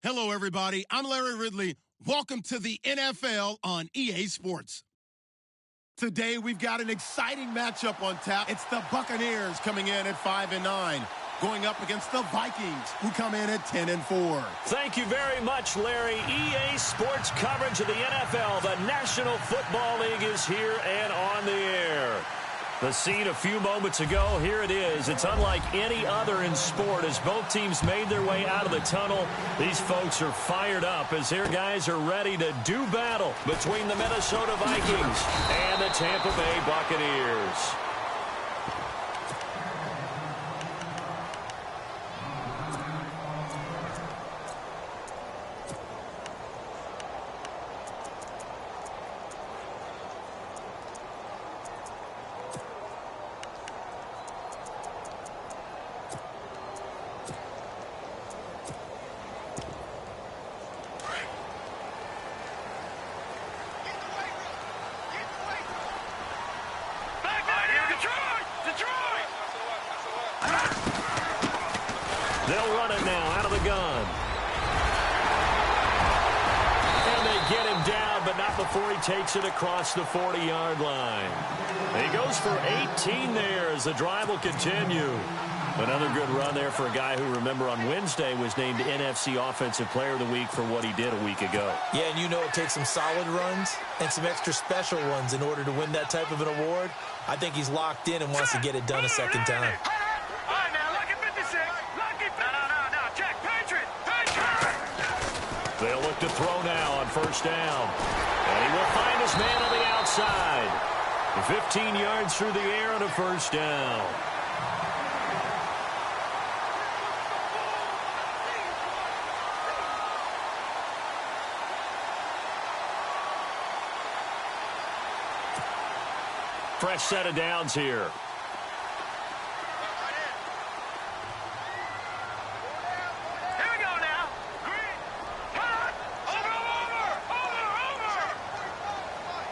Hello, everybody. I'm Larry Ridley. Welcome to the NFL on EA Sports. Today, we've got an exciting matchup on tap. It's the Buccaneers coming in at 5-9, going up against the Vikings, who come in at 10-4. Thank you very much, Larry. EA Sports coverage of the NFL. The National Football League is here and on the air. The scene a few moments ago, here it is. It's unlike any other in sport as both teams made their way out of the tunnel. These folks are fired up as their guys are ready to do battle between the Minnesota Vikings and the Tampa Bay Buccaneers. They'll run it now out of the gun. And they get him down, but not before he takes it across the 40-yard line. And he goes for 18 there as the drive will continue. Another good run there for a guy who, remember, on Wednesday was named NFC Offensive Player of the Week for what he did a week ago. Yeah, and you know it takes some solid runs and some extra special ones in order to win that type of an award. I think he's locked in and wants to get it done a second time. They'll look to throw now on first down. And he will find his man on the outside. 15 yards through the air on a first down. Fresh set of downs here.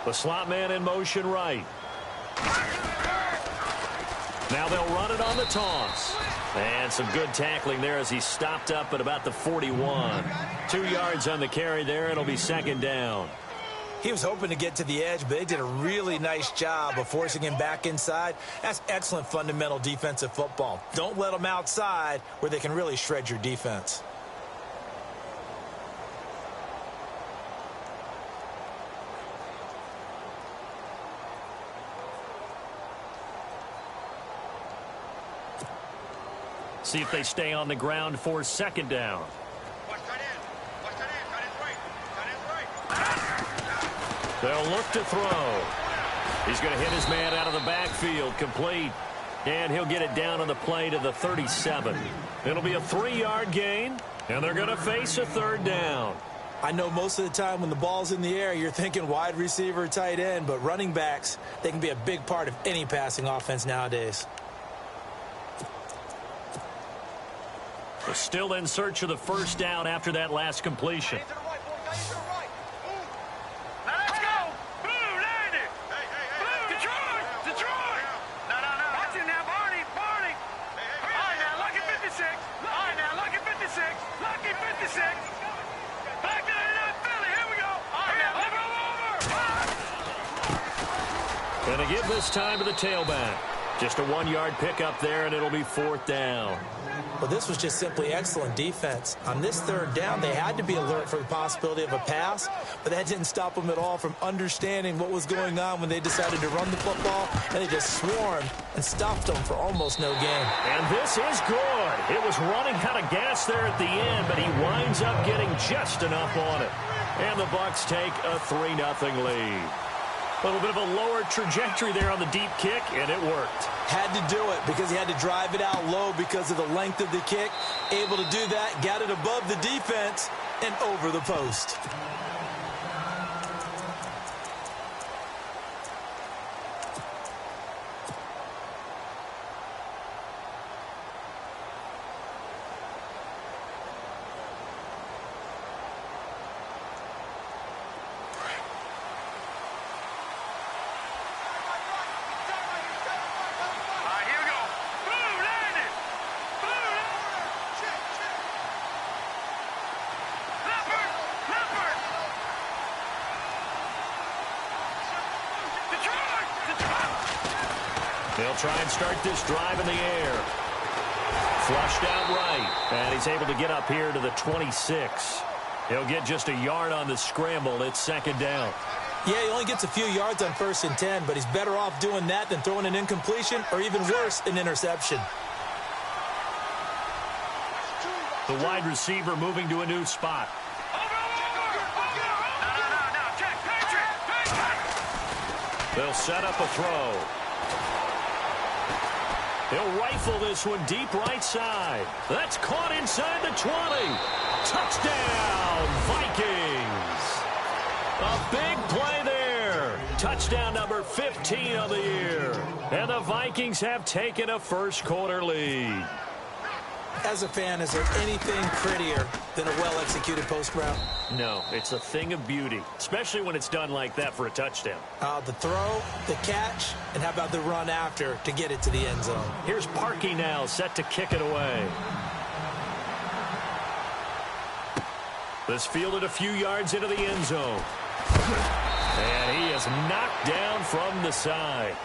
The slot man in motion right. Now they'll run it on the toss. And some good tackling there as he stopped up at about the 41. 2 yards on the carry there. It'll be second down. He was hoping to get to the edge, but they did a really nice job of forcing him back inside. That's excellent fundamental defensive football. Don't let them outside where they can really shred your defense. See if they stay on the ground for second down. They'll look to throw. He's going to hit his man out of the backfield, complete. And he'll get it down on the play to the 37. It'll be a 3-yard gain, and they're going to face a third down. I know most of the time when the ball's in the air, you're thinking wide receiver, tight end, but running backs, they can be a big part of any passing offense nowadays. They're still in search of the first down after that last completion. And a give this time to the tailback. Just a 1-yard pickup there, and it'll be fourth down. Well, this was just simply excellent defense. On this third down, they had to be alert for the possibility of a pass, but that didn't stop them at all from understanding what was going on when they decided to run the football, and they just swarmed and stopped them for almost no gain. And this is good. It was running out of gas there at the end, but he winds up getting just enough on it. And the Bucs take a 3-0 lead. A little bit of a lower trajectory there on the deep kick, and it worked. Had to do it because he had to drive it out low because of the length of the kick. Able to do that, got it above the defense and over the post. They'll try and start this drive in the air. Flushed out right, and he's able to get up here to the 26. He'll get just a yard on the scramble. It's second down. Yeah, he only gets a few yards on 1st and 10, but he's better off doing that than throwing an incompletion or even worse, an interception. The wide receiver moving to a new spot. They'll set up a throw. He'll rifle this one deep right side. That's caught inside the 20. Touchdown, Vikings. A big play there. Touchdown number 15 of the year. And the Vikings have taken a first-quarter lead. As a fan, is there anything prettier than a well-executed post route? No, it's a thing of beauty, especially when it's done like that for a touchdown. The throw, the catch, and how about the run after to get it to the end zone? Here's Parkey now, set to kick it away. This fielded a few yards into the end zone. And he is knocked down from the side.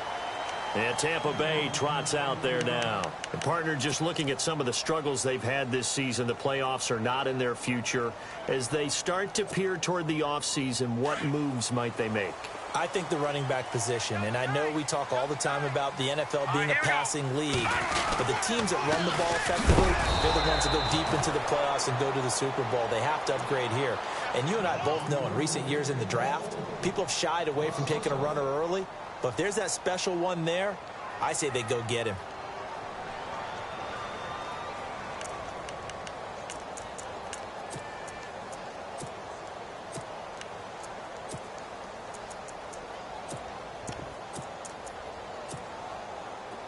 And Tampa Bay trots out there now. The partner, just looking at some of the struggles they've had this season, the playoffs are not in their future. As they start to peer toward the offseason, what moves might they make? I think the running back position, and I know we talk all the time about the NFL being a passing league, but the teams that run the ball effectively, they're the ones that go deep into the playoffs and go to the Super Bowl. They have to upgrade here. And you and I both know in recent years in the draft, people have shied away from taking a runner early. But if there's that special one there, I say they go get him.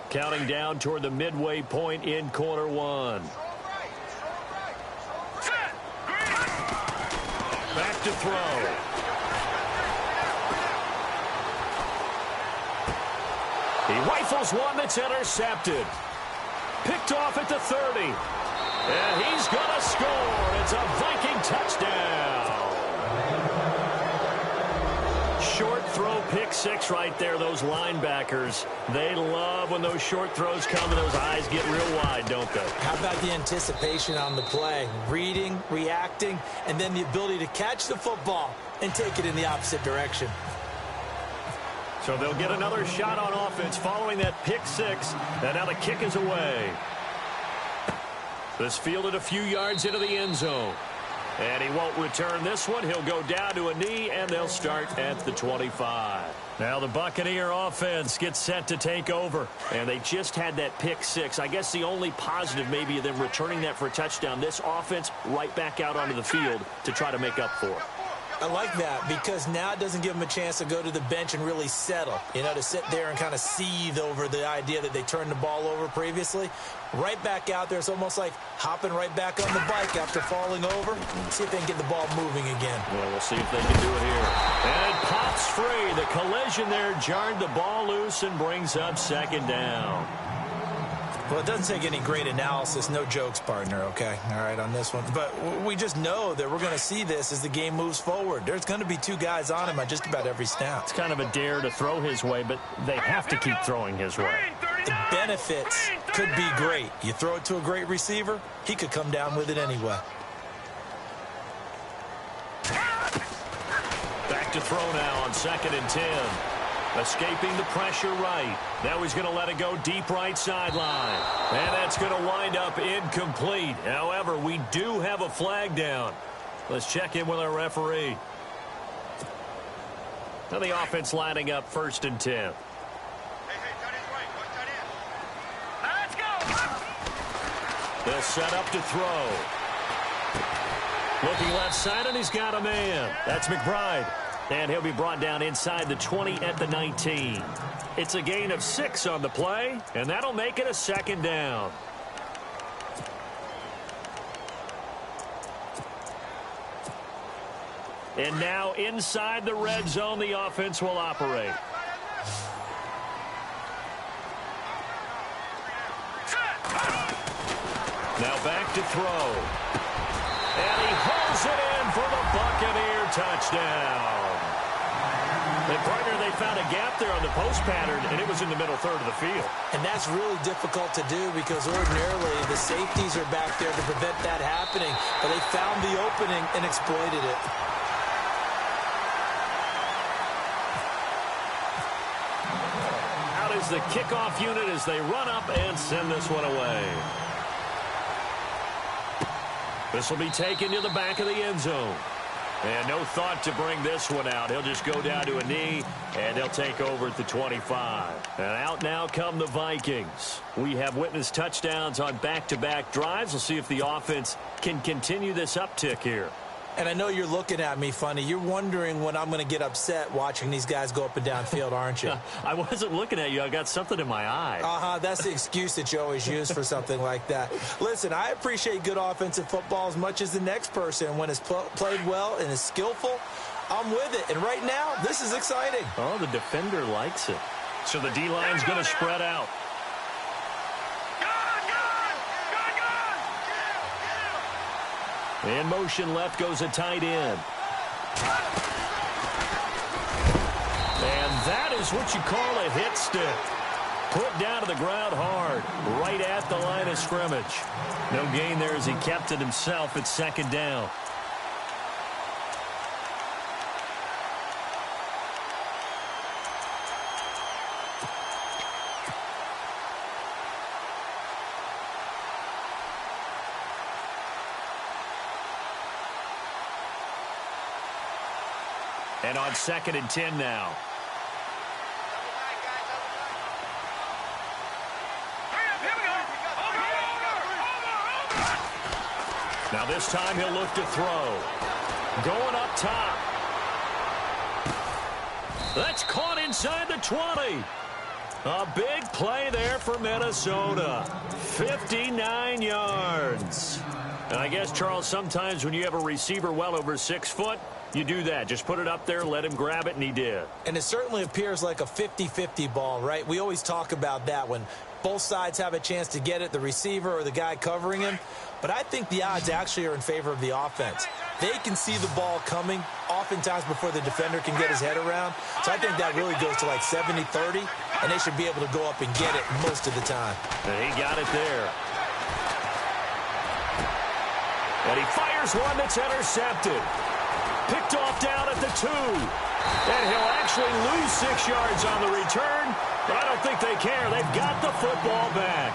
Counting down toward the midway point in quarter one. Back to throw. He rifles one that's intercepted. Picked off at the 30. And he's going to score. It's a Viking touchdown. Short throw, pick six right there. Those linebackers, they love when those short throws come and those eyes get real wide, don't they? How about the anticipation on the play? Reading, reacting, and then the ability to catch the football and take it in the opposite direction. So they'll get another shot on offense following that pick six. And now the kick is away. This fielded a few yards into the end zone. And he won't return this one. He'll go down to a knee, and they'll start at the 25. Now the Buccaneer offense gets set to take over. And they just had that pick six. I guess the only positive maybe of them returning that for a touchdown. This offense right back out onto the field to try to make up for it. I like that because now it doesn't give them a chance to go to the bench and really settle, to sit there and kind of seethe over the idea that they turned the ball over previously. Right back out there, it's almost like hopping right back on the bike after falling over. See if they can get the ball moving again. Well, we'll see if they can do it here. And it pops free. The collision there jarred the ball loose and brings up second down. Well, it doesn't take any great analysis. No jokes, partner, okay? All right, on this one. But we just know that we're going to see this as the game moves forward. There's going to be two guys on him on just about every snap. It's kind of a dare to throw his way, but they have to keep throwing his way. The benefits could be great. You throw it to a great receiver, he could come down with it anyway. Back to throw now on 2nd and 10. Escaping the pressure right. Now he's going to let it go deep right sideline. And that's going to wind up incomplete. However, we do have a flag down. Let's check in with our referee. Now the offense lining up 1st and 10. They'll set up to throw. Looking left side, and he's got a man. That's McBride. And he'll be brought down inside the 20 at the 19. It's a gain of 6 on the play, and that'll make it a 2nd down. And now inside the red zone, the offense will operate. Now back to throw. And he holds it in for the Buccaneer touchdown. And partner, they found a gap there on the post pattern, and it was in the middle third of the field. And that's really difficult to do because ordinarily the safeties are back there to prevent that happening. But they found the opening and exploited it. Out is the kickoff unit as they run up and send this one away. This will be taken to the back of the end zone. And no thought to bring this one out. He'll just go down to a knee, and they'll take over at the 25. And out now come the Vikings. We have witnessed touchdowns on back-to-back drives. We'll see if the offense can continue this uptick here. And I know you're looking at me funny. You're wondering when I'm going to get upset watching these guys go up and down field, aren't you? I wasn't looking at you. I got something in my eye. That's the excuse that you always use for something like that. Listen, I appreciate good offensive football as much as the next person. When it's played well and is skillful, I'm with it. And right now, this is exciting. Oh, the defender likes it. So the D-line's going to spread out. In motion left goes a tight end. And that is what you call a hit stick. Put down to the ground hard, right at the line of scrimmage. No gain there as he kept it himself at second down. And on 2nd and 10 now. Now this time he'll look to throw. Going up top. That's caught inside the 20. A big play there for Minnesota. 59 yards. And I guess, Charles, sometimes when you have a receiver well over 6 foot, you do that. Just put it up there, let him grab it, and he did. And it certainly appears like a 50-50 ball, right? We always talk about that when both sides have a chance to get it, the receiver or the guy covering him. But I think the odds actually are in favor of the offense. They can see the ball coming oftentimes before the defender can get his head around. So I think that really goes to like 70-30, and they should be able to go up and get it most of the time. And he got it there. And he fires one that's intercepted. Picked off down at the 2. And he'll actually lose 6 yards on the return, but I don't think they care. They've got the football back.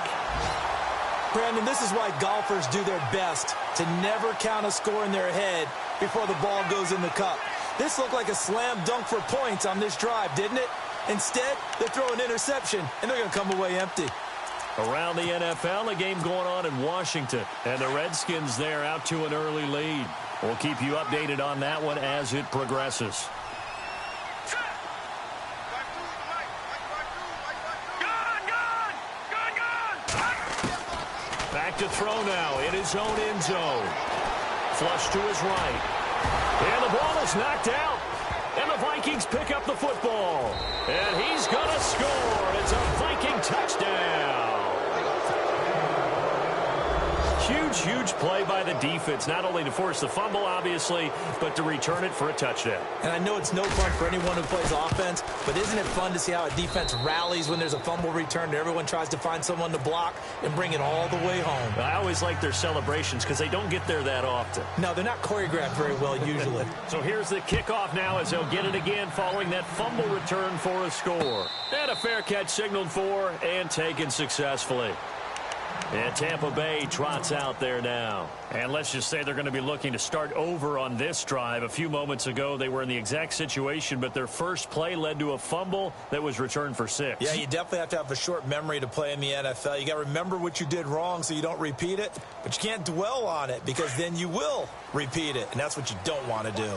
Brandon, this is why golfers do their best to never count a score in their head before the ball goes in the cup. This looked like a slam dunk for points on this drive, didn't it? Instead, they throw an interception, and they're going to come away empty. Around the NFL, a game going on in Washington, and the Redskins there out to an early lead. We'll keep you updated on that one as it progresses. Back to throw now in his own end zone. Flush to his right. And the ball is knocked out. And the Vikings pick up the football. And he's going to score. It's a Viking touchdown. Huge play by the defense, not only to force the fumble, obviously, but to return it for a touchdown. And I know it's no fun for anyone who plays offense, but isn't it fun to see how a defense rallies when there's a fumble return and everyone tries to find someone to block and bring it all the way home? I always like their celebrations because they don't get there that often. No, they're not choreographed very well usually. So here's the kickoff now as they'll get it again following that fumble return for a score. And a fair catch signaled for and taken successfully. And Tampa Bay trots out there now. And let's just say they're going to be looking to start over on this drive. A few moments ago, they were in the exact situation, but their first play led to a fumble that was returned for 6. Yeah, you definitely have to have a short memory to play in the NFL. You got to remember what you did wrong so you don't repeat it, but you can't dwell on it because then you will repeat it, and that's what you don't want to do.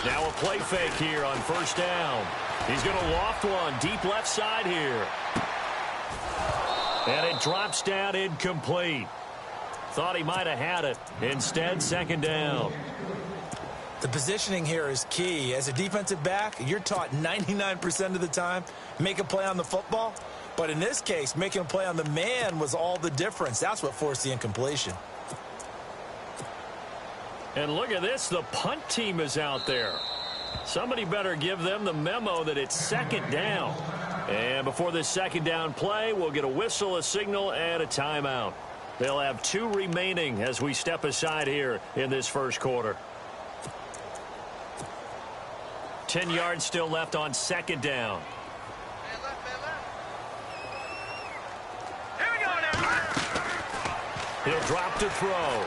Now a play fake here on first down. He's going to loft one deep left side here. And it drops down incomplete. Thought he might have had it. Instead, second down. The positioning here is key. As a defensive back, you're taught 99% of the time, make a play on the football. But in this case, making a play on the man was all the difference. That's what forced the incompletion. And look at this. The punt team is out there. Somebody better give them the memo that it's second down. And before this second down play, we'll get a whistle, a signal, and a timeout. They'll have 2 remaining as we step aside here in this first quarter. 10 yards still left on second down. Here we go now. He'll drop to throw.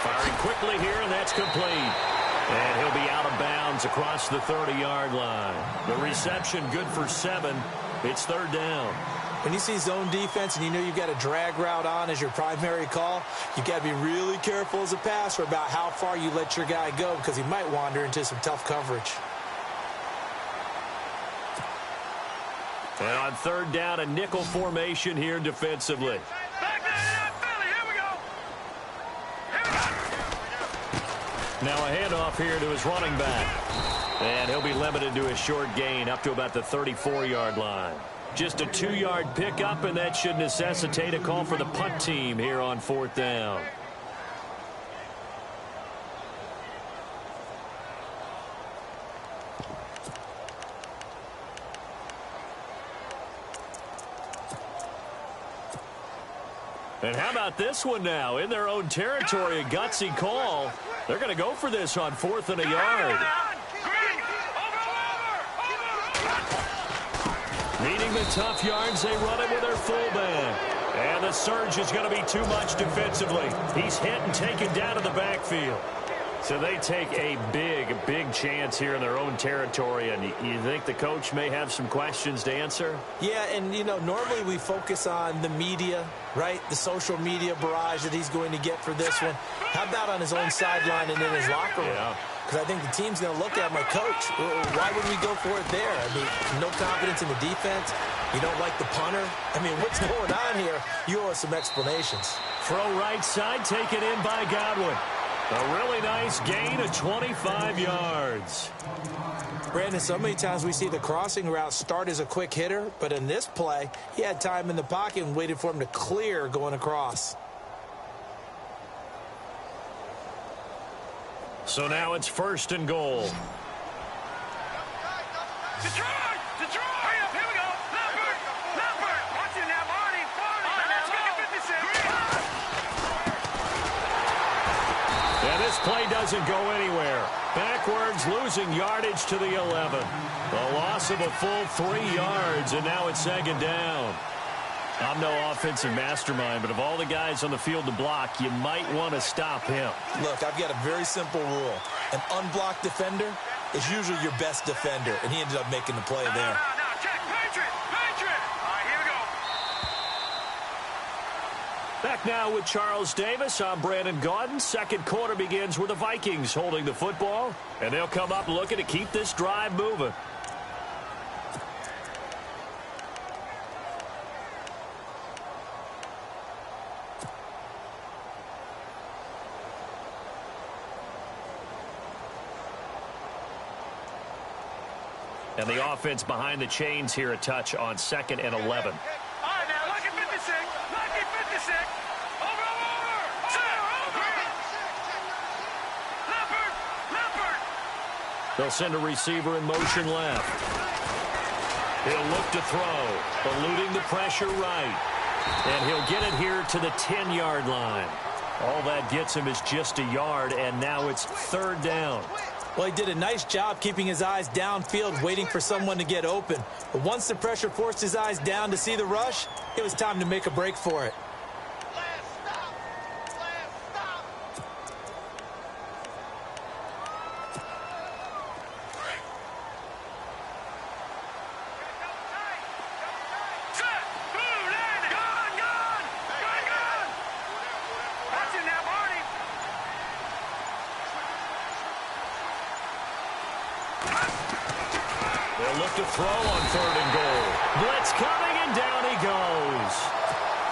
Firing quickly here, and that's complete. And he'll be out of bounds across the 30-yard line. The reception good for 7. It's third down. When you see zone defense and you know you've got a drag route on as your primary call, you've got to be really careful as a passer about how far you let your guy go because he might wander into some tough coverage. And on third down, a nickel formation here defensively. Now a handoff here to his running back. And he'll be limited to a short gain up to about the 34-yard line. Just a 2-yard pickup, and that should necessitate a call for the punt team here on fourth down. And how about this one now? In their own territory, a gutsy call. They're going to go for this on 4th and a yard. Needing the tough yards, they run it with their fullback. And the surge is going to be too much defensively. He's hit and taken down to the backfield. So they take a big chance here in their own territory. And you think the coach may have some questions to answer? Yeah, and, you know, normally we focus on the media, right? The social media barrage that he's going to get for this one. How about on his own sideline and in his locker room? Yeah. Because I think the team's going to look at him like, Coach, why would we go for it there? I mean, no confidence in the defense. You don't like the punter. I mean, what's going on here? You owe us some explanations. Throw right side, taken in by Godwin. A really nice gain of 25 yards. Brandon, so many times we see the crossing route start as a quick hitter, but in this play, he had time in the pocket and waited for him to clear going across. So now it's 1st and goal. Detroit! Hurry up, here we go. Lambert! Watch it now, Marty. Let's go, 56. And this play doesn't go anywhere. Backwards, losing yardage to the 11. A loss of a full 3 yards, and now it's 2nd down. I'm no offensive mastermind, but of all the guys on the field to block, you might want to stop him. Look, I've got a very simple rule. An unblocked defender is usually your best defender, and he ended up making the play there. No, check, Patriot! All right, here we go. Back now with Charles Davis. I'm Brandon Gaudin. Second quarter begins with the Vikings holding the football, and they'll come up looking to keep this drive moving. And the offense behind the chains here a touch on 2nd and 11. All right, now, lucky 56. Over. Lambert. They'll send a receiver in motion left. He'll look to throw, eluding the pressure right. And he'll get it here to the 10-yard line. All that gets him is just a yard, and now it's 3rd down. Well, he did a nice job keeping his eyes downfield, waiting for someone to get open. But once the pressure forced his eyes down to see the rush, it was time to make a break for it. They'll look to throw on 3rd and goal. Blitz coming, and down he goes.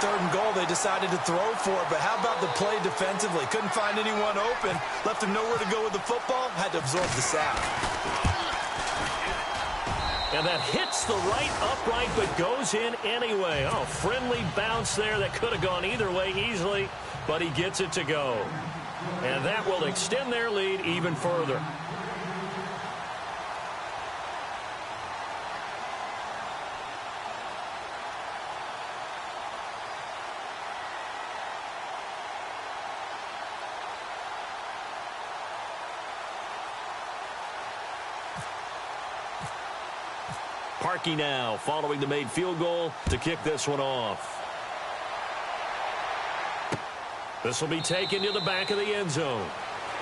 3rd and goal, they decided to throw for it, but how about the play defensively? Couldn't find anyone open, left him nowhere to go with the football, had to absorb the sack. And that hits the right upright but goes in anyway. Oh, friendly bounce there that could have gone either way easily, but he gets it to go. And that will extend their lead even further. Parkey now following the made field goal to kick this one off. This will be taken to the back of the end zone.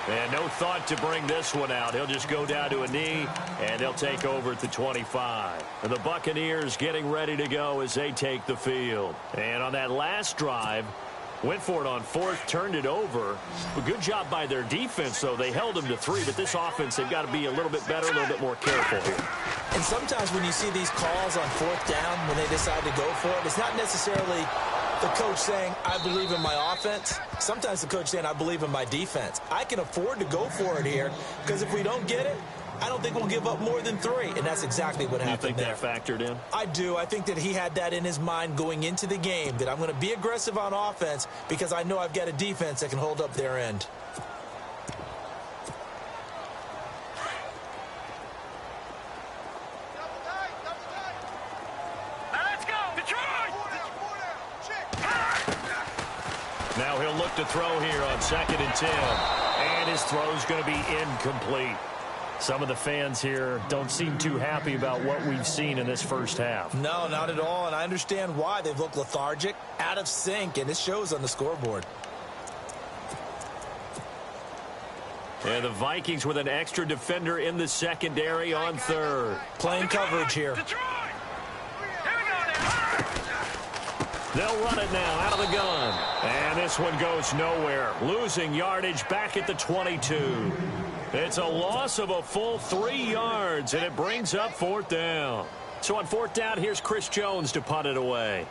And no thought to bring this one out. He'll just go down to a knee, and they'll take over at the 25. And the Buccaneers getting ready to go as they take the field. And on that last drive, went for it on fourth, turned it over. A good job by their defense, though. They held them to 3, but this offense, they've got to be a little bit better, a little bit more careful here. And sometimes when you see these calls on fourth down, when they decide to go for it, it's not necessarily the coach saying, I believe in my offense. Sometimes the coach saying, I believe in my defense. I can afford to go for it here because if we don't get it, I don't think we'll give up more than 3. And that's exactly what happened there. You think that factored in? I do. I think that he had that in his mind going into the game, that I'm going to be aggressive on offense because I know I've got a defense that can hold up their end. Now he'll look to throw here on 2nd and 10. And his throw's going to be incomplete. Some of the fans here don't seem too happy about what we've seen in this first half. No, not at all, and I understand why. They've looked lethargic, out of sync, and it shows on the scoreboard. And the Vikings with an extra defender in the secondary on 3rd. Playing coverage here. They'll run it now out of the gun. And this one goes nowhere. Losing yardage back at the 22. It's a loss of a full 3 yards, and it brings up 4th down. So on 4th down, here's Chris Jones to punt it away.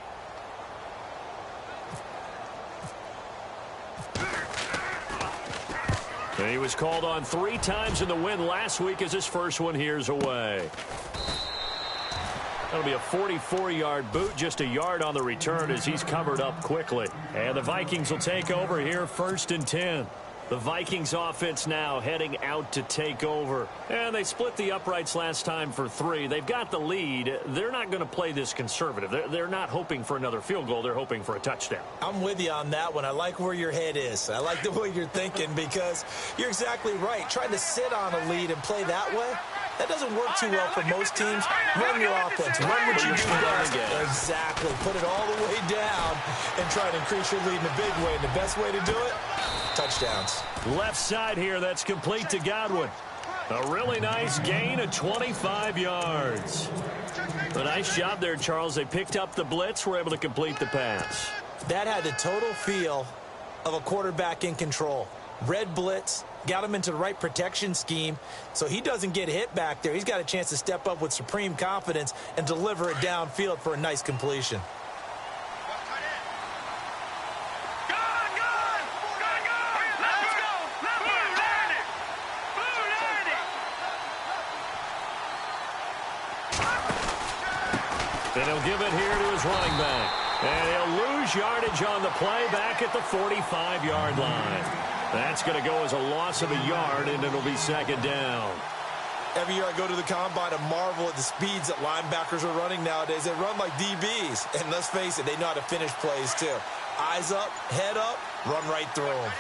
And he was called on 3 times in the win last week as his first one here's away. That'll be a 44-yard boot, just a yard on the return as he's covered up quickly. And the Vikings will take over here 1st and 10. The Vikings offense now heading out to take over. And they split the uprights last time for 3. They've got the lead. They're not going to play this conservative. They're not hoping for another field goal. They're hoping for a touchdown. I'm with you on that one. I like where your head is. I like the way you're thinking because you're exactly right. Trying to sit on a lead and play that way, that doesn't work too well for most teams. Run your offense. Run what you do best. Exactly. Put it all the way down and try to increase your lead in a big way. And the best way to do it, touchdowns. Left side here, that's complete to Godwin. A really nice gain of 25 yards. A nice job there, Charles. They picked up the blitz, were able to complete the pass. That had the total feel of a quarterback in control. Red blitz, got him into the right protection scheme, so he doesn't get hit back there. He's got a chance to step up with supreme confidence and deliver it downfield for a nice completion. Then he'll give it here to his running back. And he'll lose yardage on the play back at the 45-yard line. That's going to go as a loss of a yard, and it'll be 2nd down. Every year I go to the combine and marvel at the speeds that linebackers are running nowadays. They run like DBs. And let's face it, they know how to finish plays too. Eyes up, head up, run right through them.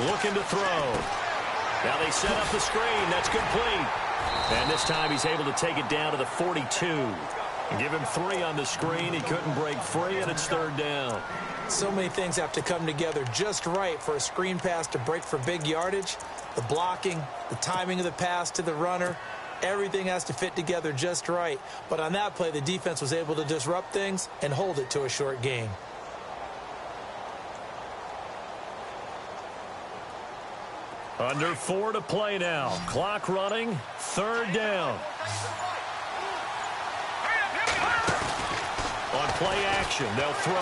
Looking to throw. Now they set up the screen. That's complete. And this time he's able to take it down to the 42. And give him 3 on the screen. He couldn't break free, and it's 3rd down. So many things have to come together just right for a screen pass to break for big yardage. The blocking, the timing of the pass to the runner, everything has to fit together just right. But on that play, the defense was able to disrupt things and hold it to a short gain. Under 4 to play now. Clock running. 3rd down. On play action, they'll throw.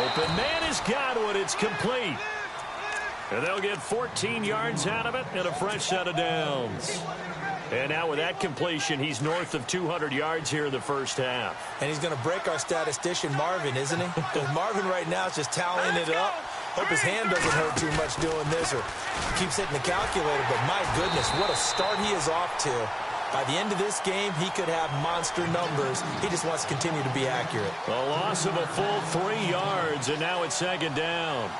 Open man is Godwin. It's complete. And they'll get 14 yards out of it and a fresh set of downs. And now with that completion, he's north of 200 yards here in the first half. And he's going to break our statistician, Marvin, isn't he? Because Marvin right now is just tallying it up. Hope his hand doesn't hurt too much doing this or keeps hitting the calculator. But my goodness, what a start he is off to. By the end of this game, he could have monster numbers. He just wants to continue to be accurate. A loss of a full 3 yards, and now it's second down.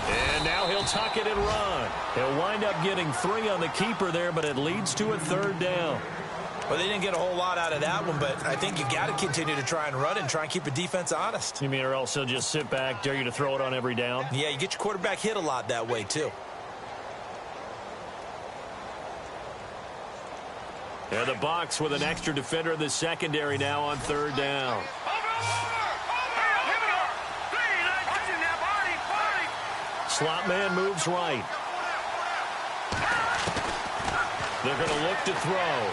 And now he'll tuck it and run. He'll wind up getting 3 on the keeper there, but it leads to a third down. Well, they didn't get a whole lot out of that one, but I think you got to continue to try and run and try and keep the defense honest. You mean or else he'll just sit back, dare you to throw it on every down? Yeah, you get your quarterback hit a lot that way, too. And the Bucs with an extra defender in the secondary now on third down. Slot man moves right. They're going to look to throw.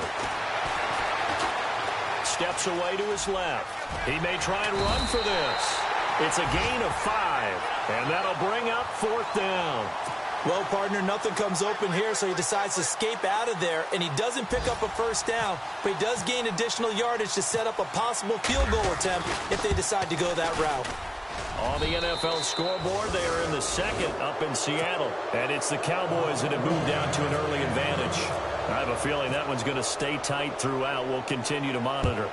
Steps away to his left. He may try and run for this. It's a gain of 5, and that'll bring up fourth down. Well, partner, nothing comes open here, so he decides to escape out of there, and he doesn't pick up a first down, but he does gain additional yardage to set up a possible field goal attempt if they decide to go that route. On the NFL scoreboard, they are in the second up in Seattle, and it's the Cowboys that have moved down to an early advantage. I have a feeling that one's going to stay tight throughout. We'll continue to monitor.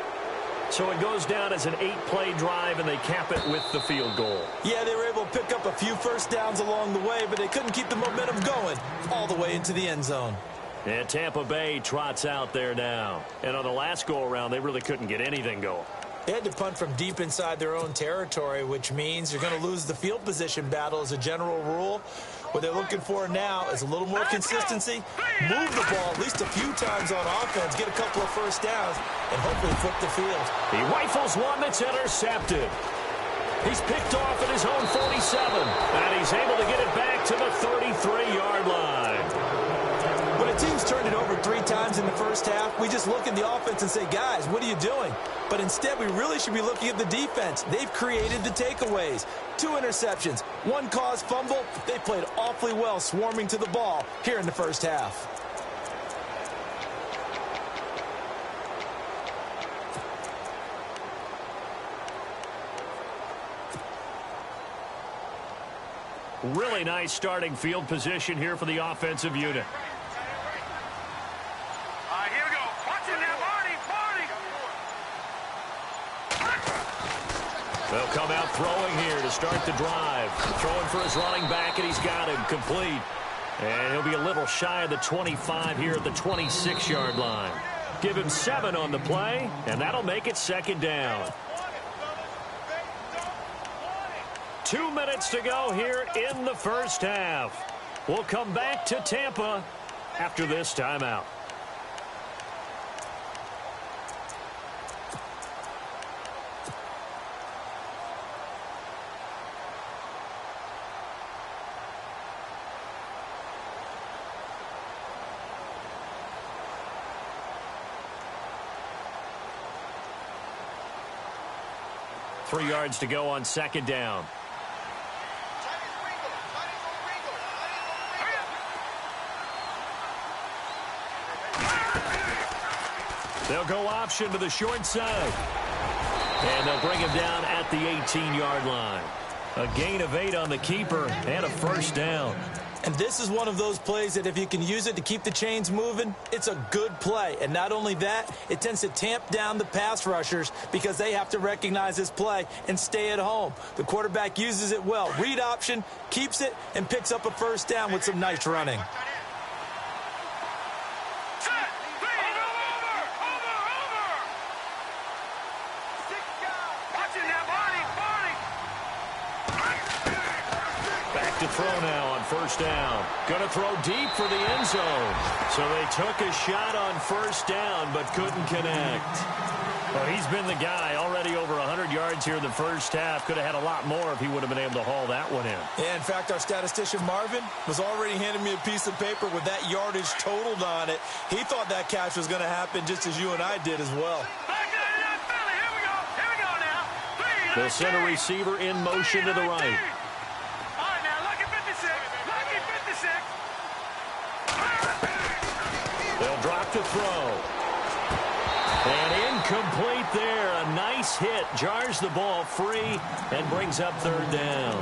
So it goes down as an 8-play drive, and they cap it with the field goal. Yeah, they were able to pick up a few first downs along the way, but they couldn't keep the momentum going all the way into the end zone. And Tampa Bay trots out there now. And on the last go-around, they really couldn't get anything going. They had to punt from deep inside their own territory, which means you're going to lose the field position battle as a general rule. What they're looking for now is a little more consistency, move the ball at least a few times on offense, get a couple of first downs, and hopefully flip the field. He rifles one that's intercepted. He's picked off at his own 47, and he's able to get it back to the 33-yard line. When a team's turned it over 3 times in the first half, we just look at the offense and say, guys, what are you doing? But instead, we really should be looking at the defense. They've created the takeaways. 2 interceptions, 1 caused fumble. They played awfully well swarming to the ball here in the first half. Really nice starting field position here for the offensive unit. Here we go. Watch it now, Marty. They'll come out throwing here to start the drive. Throwing for his running back, and he's got him complete. And he'll be a little shy of the 25 here at the 26-yard line. Give him 7 on the play, and that'll make it second down. 2 minutes to go here in the first half. We'll come back to Tampa after this timeout. Three yards to go on second down. They'll go option to the short side. And they'll bring him down at the 18-yard line. A gain of 8 on the keeper and a first down. And this is one of those plays that if you can use it to keep the chains moving, it's a good play. And not only that, it tends to tamp down the pass rushers because they have to recognize this play and stay at home. The quarterback uses it well. Read option, keeps it, and picks up a first down with some nice running. To throw now on first down. Going to throw deep for the end zone. So they took a shot on first down but couldn't connect. Well, he's been the guy already over 100 yards here in the first half. Could have had a lot more if he would have been able to haul that one in. Yeah, in fact, our statistician Marvin was already handing me a piece of paper with that yardage totaled on it. He thought that catch was going to happen just as you and I did as well. Here we go now. 3 They'll send a receiver in motion to the right. All right, now, lucky 56. Lucky 56. They'll drop to throw. And incomplete there. A nice hit. Jars the ball free and brings up third down.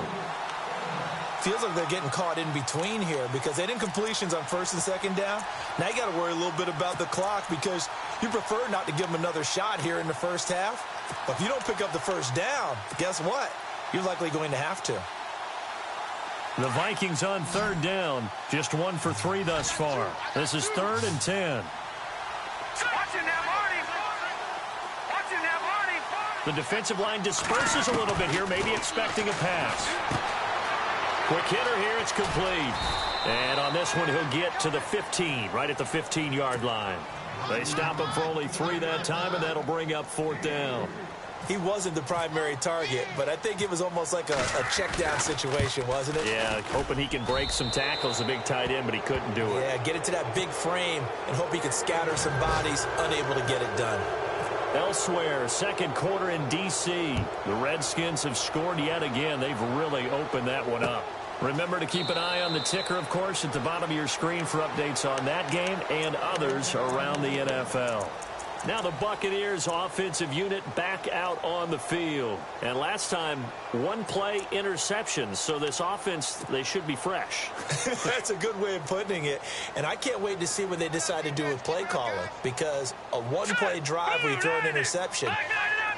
Feels like they're getting caught in between here because they didn't completions on first and second down. Now you got to worry a little bit about the clock because you prefer not to give them another shot here in the first half. But if you don't pick up the first down, guess what? You're likely going to have to. The Vikings on third down. Just 1 for 3 thus far. This is 3rd and 10. Watching that, Marty. Watching that, Marty. The defensive line disperses a little bit here, maybe expecting a pass. Quick hitter here, it's complete. And on this one, he'll get to the 15, right at the 15-yard line. They stop him for only 3 that time, and that'll bring up 4th down. He wasn't the primary target, but I think it was almost like a check down situation, wasn't it? Yeah, hoping he can break some tackles, a big tight end, but he couldn't do it. Yeah, get it to that big frame and hope he could scatter some bodies, unable to get it done. Elsewhere, second quarter in D.C. The Redskins have scored yet again. They've really opened that one up. Remember to keep an eye on the ticker, of course, at the bottom of your screen for updates on that game and others around the NFL. Now the Buccaneers offensive unit back out on the field. And last time, 1-play interceptions. So this offense, they should be fresh. That's a good way of putting it. And I can't wait to see what they decide to do with play calling. Because a 1-play drive where you throw an interception,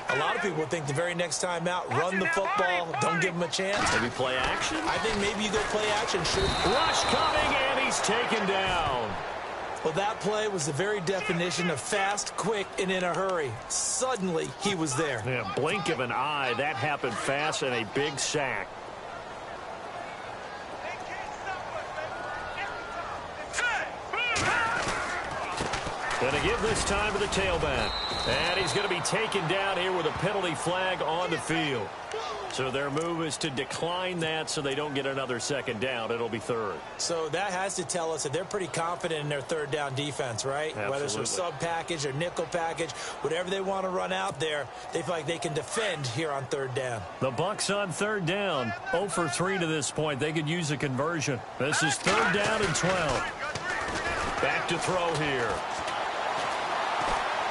a lot of people think the very next time out, run the football, don't give them a chance. Maybe play action? I think maybe you go play action. Sure. Rush coming, and he's taken down. Well, that play was the very definition of fast, quick, and in a hurry. Suddenly, he was there. Yeah, blink of an eye. That happened fast and a big sack. Going to give this time to the tailback. And he's going to be taken down here with a penalty flag on the field. So their move is to decline that so they don't get another second down. It'll be 3rd. So that has to tell us that they're pretty confident in their third down defense, right? Absolutely. Whether it's a sub package or nickel package, whatever they want to run out there, they feel like they can defend here on third down. The Bucs on third down. 0 for 3 to this point. They could use a conversion. This is 3rd down and 12. Back to throw here.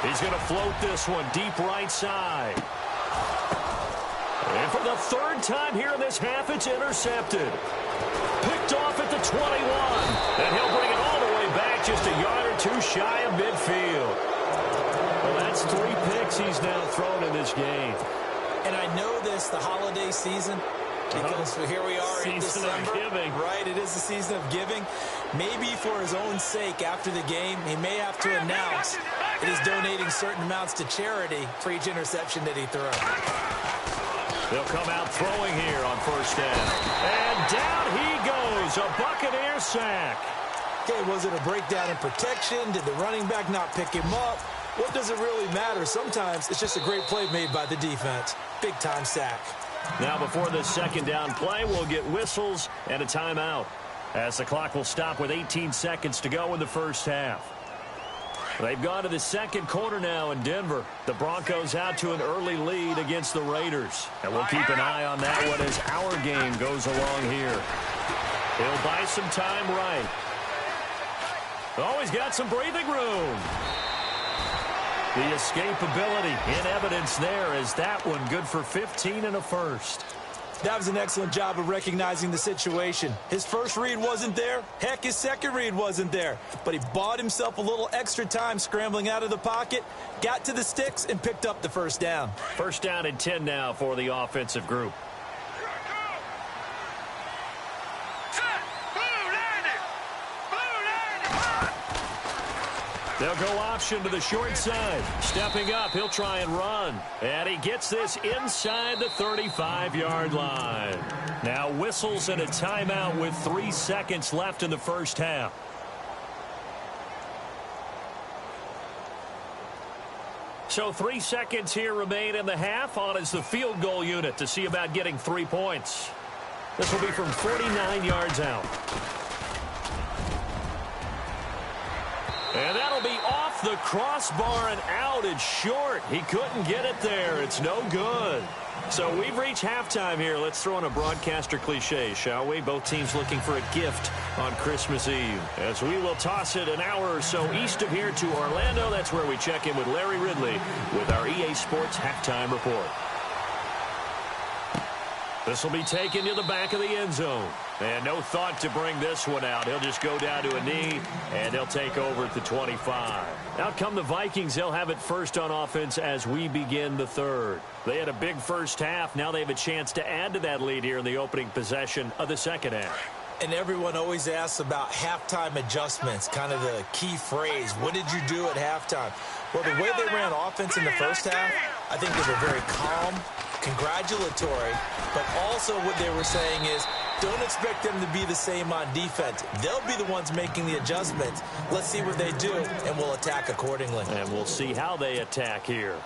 He's going to float this one deep right side. And for the 3rd time here in this half, it's intercepted. Picked off at the 21. And he'll bring it all the way back just a yard or 2 shy of midfield. Well, that's 3 picks he's now thrown in this game. And I know this, the holiday season, because here we are in December. Season of giving. Right, it is the season of giving. Maybe for his own sake after the game, he may have to announce that he's donating certain amounts to charity for each interception that he throws. They'll come out throwing here on 1st down. And down he goes, a Buccaneer sack. Okay, was it a breakdown in protection? Did the running back not pick him up? What does it really matter? Sometimes it's just a great play made by the defense. Big-time sack. Now before this second down play, we'll get whistles and a timeout, as the clock will stop with 18 seconds to go in the first half. They've gone to the second quarter now in Denver. The Broncos out to an early lead against the Raiders. And we'll keep an eye on that one as our game goes along here. He'll buy some time right. Oh, he's got some breathing room. The escapability in evidence there as that one good for 15 and a first. That was an excellent job of recognizing the situation. His first read wasn't there. Heck, his second read wasn't there. But he bought himself a little extra time scrambling out of the pocket, got to the sticks, and picked up the first down. 1st down and 10 now for the offensive group. They'll go option to the short side. Stepping up, he'll try and run. And he gets this inside the 35-yard line. Now whistles and a timeout with 3 seconds left in the first half. So 3 seconds here remain in the half. On is the field goal unit to see about getting 3 points. This will be from 49 yards out. And that'll be off off the crossbar and out. It's short. He couldn't get it there. It's no good. So we've reached halftime here. Let's throw in a broadcaster cliche, shall we? Both teams looking for a gift on Christmas Eve. As we will toss it an hour or so east of here to Orlando. That's where we check in with Larry Ridley with our EA Sports halftime report. This will be taken to the back of the end zone. And no thought to bring this one out. He'll just go down to a knee, and they'll take over at the 25. Out come the Vikings. They'll have it first on offense as we begin the third. They had a big first half. Now they have a chance to add to that lead here in the opening possession of the second half. And everyone always asks about halftime adjustments, kind of the key phrase. What did you do at halftime? Well, the way they ran offense in the first half, I think they were very calm, congratulatory, but also what they were saying is don't expect them to be the same on defense. They'll be the ones making the adjustments. Let's see what they do, and we'll attack accordingly. And we'll see how they attack here.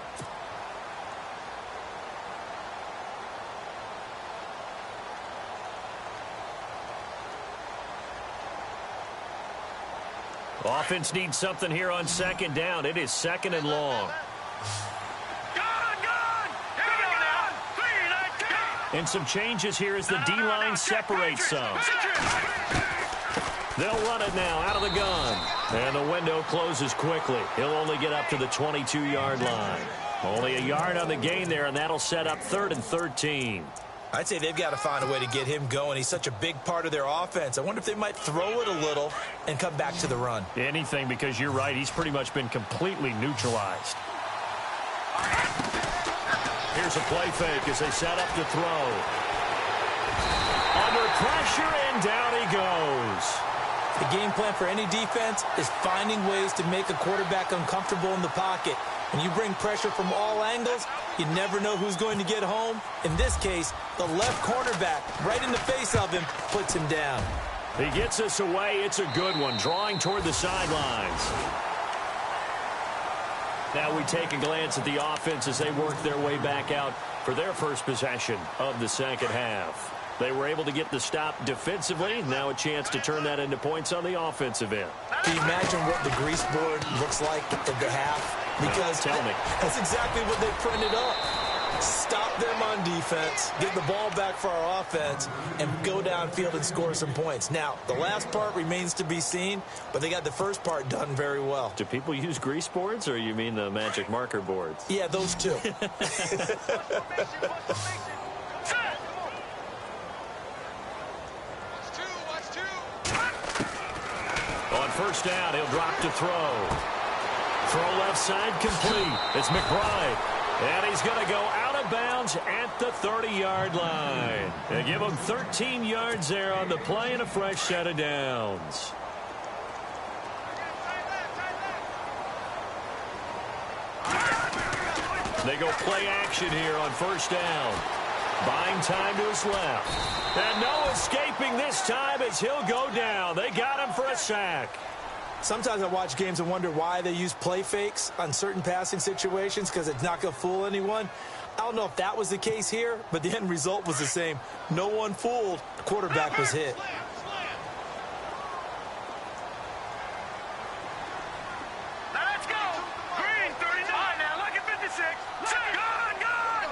Offense needs something here on second down. It is second and long. And some changes here as the D-line separates some. They'll run it now out of the gun. And the window closes quickly. He'll only get up to the 22-yard line. Only a yard on the gain there, and that'll set up 3rd and 13. I'd say they've got to find a way to get him going. He's such a big part of their offense. I wonder if they might throw it a little and come back to the run. Anything, because you're right. He's pretty much been completely neutralized. Here's a play fake as they set up to throw. Under pressure, and down he goes. The game plan for any defense is finding ways to make a quarterback uncomfortable in the pocket. When you bring pressure from all angles, you never know who's going to get home. In this case, the left cornerback, right in the face of him, puts him down. He gets us away. It's a good one, drawing toward the sidelines. Now we take a glance at the offense as they work their way back out for their first possession of the second half. They were able to get the stop defensively. Now a chance to turn that into points on the offensive end. Can you imagine what the grease board looks like at the half? Because that's exactly what they printed up. Stop them on defense, get the ball back for our offense, and go downfield and score some points. Now, the last part remains to be seen, but they got the first part done very well. Do people use grease boards, or you mean the magic marker boards? Yeah, those two. On first down, he'll drop to throw. Throw left side complete. It's McBride. And he's going to go out of bounds at the 30-yard line. They give him 13 yards there on the play and a fresh set of downs. They go play action here on first down. Buying time to his left. And no escaping this time as he'll go down. They got him for a sack. Sometimes I watch games and wonder why they use play fakes on certain passing situations, because it's not going to fool anyone. I don't know if that was the case here, but the end result was the same. No one fooled. The quarterback was hit. Now let's go. Green, 39 now. Look at 56. Gone.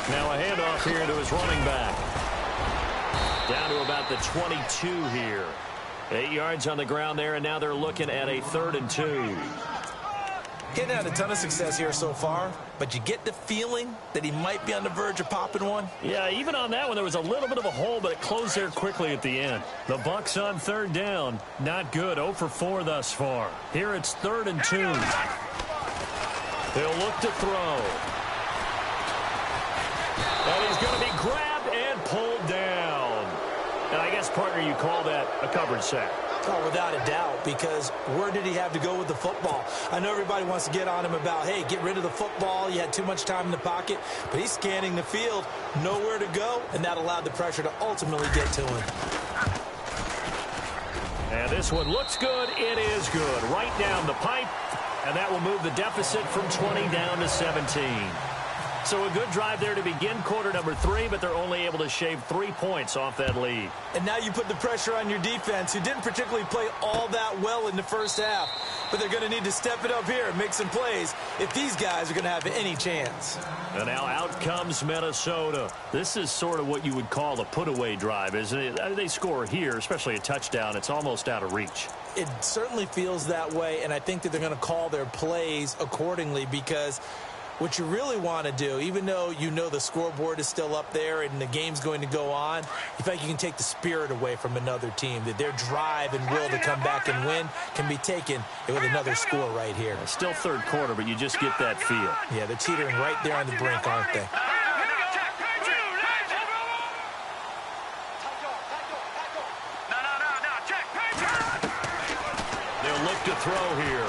Now a handoff here to his running back. Down to about the 22 here. 8 yards on the ground there, and now they're looking at a 3rd and 2. Getting had a ton of success here so far, but you get the feeling that he might be on the verge of popping one. Yeah, even on that one, there was a little bit of a hole, but it closed there quickly at the end. The Bucs on 3rd down. Not good. 0 for 4 thus far. Here it's 3rd and 2. They'll look to throw. And he's going to be grabbed and pulled down. And I guess, partner, you call that a coverage sack. Oh, without a doubt, because where did he have to go with the football? I know everybody wants to get on him about, hey, get rid of the football. You had too much time in the pocket. But he's scanning the field, nowhere to go, and that allowed the pressure to ultimately get to him. And this one looks good. It is good. Right down the pipe, and that will move the deficit from 20 down to 17. So a good drive there to begin quarter number 3, but they're only able to shave 3 points off that lead. And now you put the pressure on your defense, who didn't particularly play all that well in the first half. But they're going to need to step it up here and make some plays if these guys are going to have any chance. And now out comes Minnesota. This is sort of what you would call a put-away drive, isn't it? They score here, especially a touchdown. It's almost out of reach. It certainly feels that way, and I think that they're going to call their plays accordingly, because what you really want to do, even though you know the scoreboard is still up there and the game's going to go on, you think you can take the spirit away from another team, that their drive and will to come back and win can be taken with another score right here. Still third quarter, but you just get that feel. Yeah, they're teetering right there on the brink, aren't they? They'll look to throw here.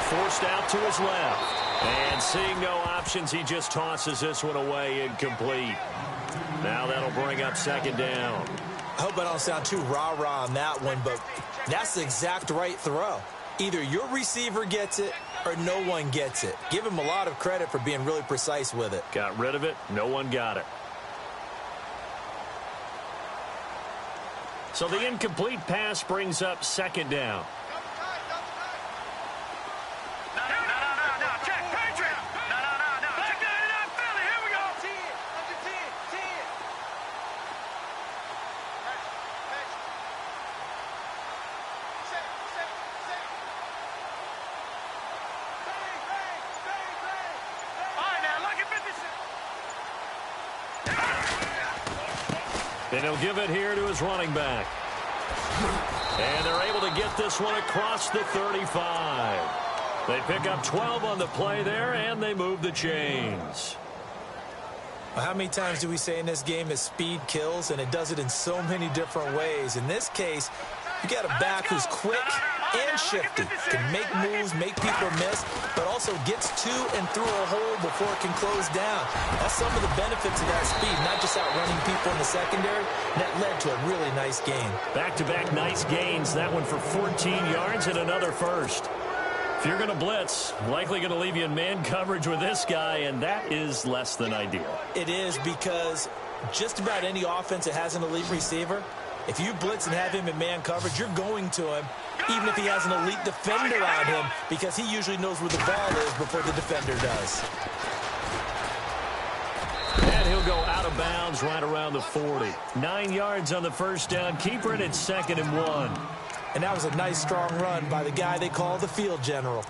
Forced out to his left. And seeing no options, he just tosses this one away incomplete. Now that'll bring up second down. I hope I don't sound too rah-rah on that one, but that's the exact right throw. Either your receiver gets it or no one gets it. Give him a lot of credit for being really precise with it. Got rid of it. No one got it. So the incomplete pass brings up second down. And he'll give it here to his running back. And they're able to get this one across the 35. They pick up 12 on the play there, and they move the chains. Well, how many times do we say in this game that speed kills, and it does it in so many different ways? In this case, you got a back who's quick and shifty, can make moves, make people miss, but also gets to and through a hole before it can close down. That's some of the benefits of that speed, not just outrunning people in the secondary. And that led to a really nice game. Back-to-back nice gains. That one for 14 yards and another first. If you're going to blitz, likely going to leave you in man coverage with this guy, and that is less than ideal. It is, because just about any offense that has an elite receiver, if you blitz and have him in man coverage, you're going to him, even if he has an elite defender on him, because he usually knows where the ball is before the defender does. And he'll go out of bounds right around the 40. 9 yards on the first down. Keeper it at 2nd and 1. And that was a nice, strong run by the guy they call the field general.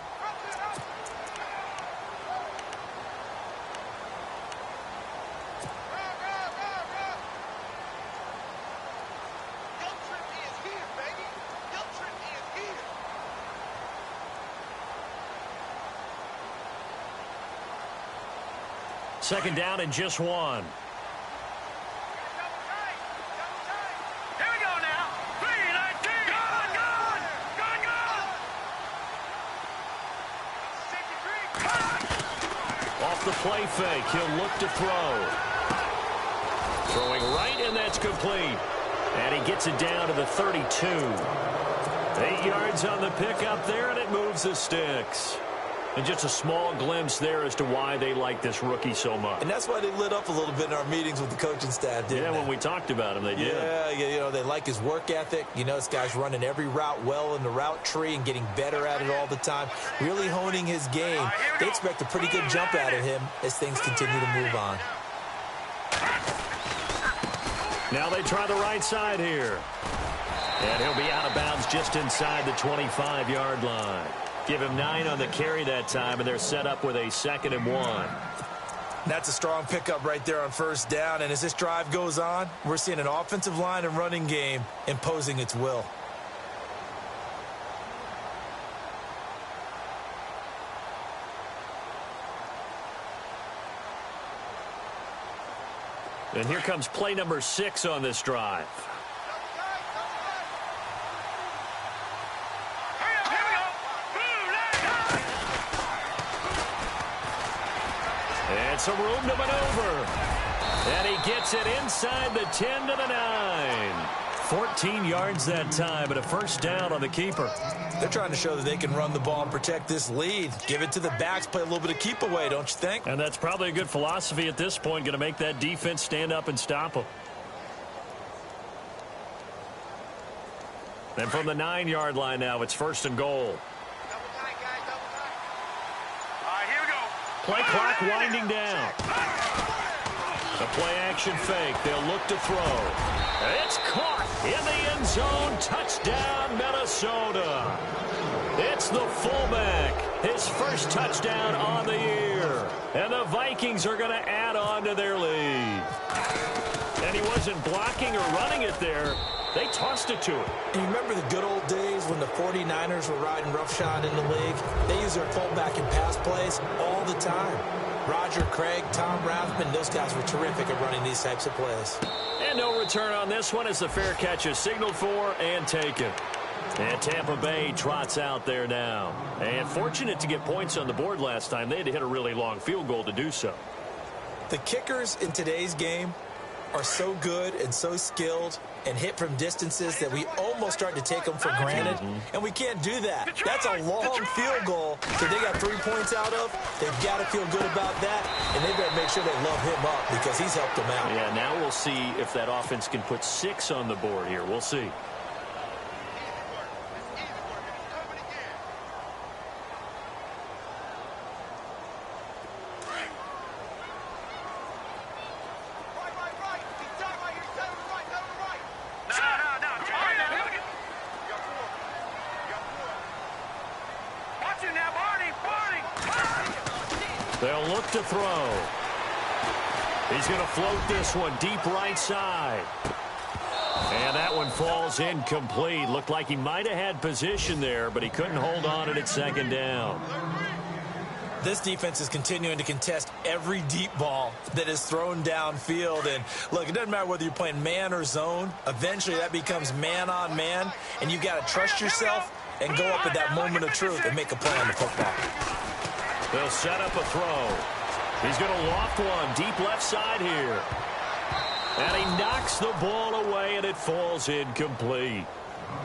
Second down and just 1. Off the play fake, he'll look to throw. Throwing right, and that's complete. And he gets it down to the 32. 8 yards on the pickup there, and it moves the sticks. And just a small glimpse there as to why they like this rookie so much. And that's why they lit up a little bit in our meetings with the coaching staff, didn't they? Yeah, when we talked about him, they did. Yeah, you know, they like his work ethic. You know, this guy's running every route well in the route tree and getting better at it all the time, really honing his game. They expect a pretty good jump out of him as things continue to move on. Now they try the right side here. And he'll be out of bounds just inside the 25-yard line. Give him 9 on the carry that time, and they're set up with a 2nd and 1. That's a strong pickup right there on first down, and as this drive goes on, we're seeing an offensive line and running game imposing its will. And here comes play number 6 on this drive. And some room to maneuver. And he gets it inside the 10 to the 9. 14 yards that time, but a first down on the keeper. They're trying to show that they can run the ball and protect this lead. Give it to the backs, play a little bit of keep away, don't you think? And that's probably a good philosophy at this point, going to make that defense stand up and stop them. Then from the 9-yard line now, it's first and goal. All right, here we go. Play clock winding down. The play action fake. They'll look to throw. It's caught in the end zone. Touchdown, Minnesota. It's the fullback. His first touchdown on the year. And the Vikings are going to add on to their lead. And he wasn't blocking or running it there. They tossed it to him. Do you remember the good old days when the 49ers were riding roughshod in the league? They used their fullback in pass plays all the time. Roger Craig, Tom Rathman, those guys were terrific at running these types of plays. And no return on this one as the fair catch is signaled for and taken. And Tampa Bay trots out there now. And fortunate to get points on the board last time. They had to hit a really long field goal to do so. The kickers in today's game are so good and so skilled and hit from distances that we almost start to take them for granted. And we can't do that. That's a long field goal that they got 3 points out of. They've got to feel good about that, and they better make sure they love him up because he's helped them out. Yeah, now we'll see if that offense can put 6 on the board here. We'll see. They'll look to throw. He's going to float this one deep right side. And that one falls incomplete. Looked like he might have had position there, but he couldn't hold on at second down. This defense is continuing to contest every deep ball that is thrown downfield. And, look, it doesn't matter whether you're playing man or zone. Eventually, that becomes man on man, and you've got to trust yourself and go up at that moment of truth and make a play on the football. They'll set up a throw. He's going to loft one deep left side here. And he knocks the ball away, and it falls incomplete.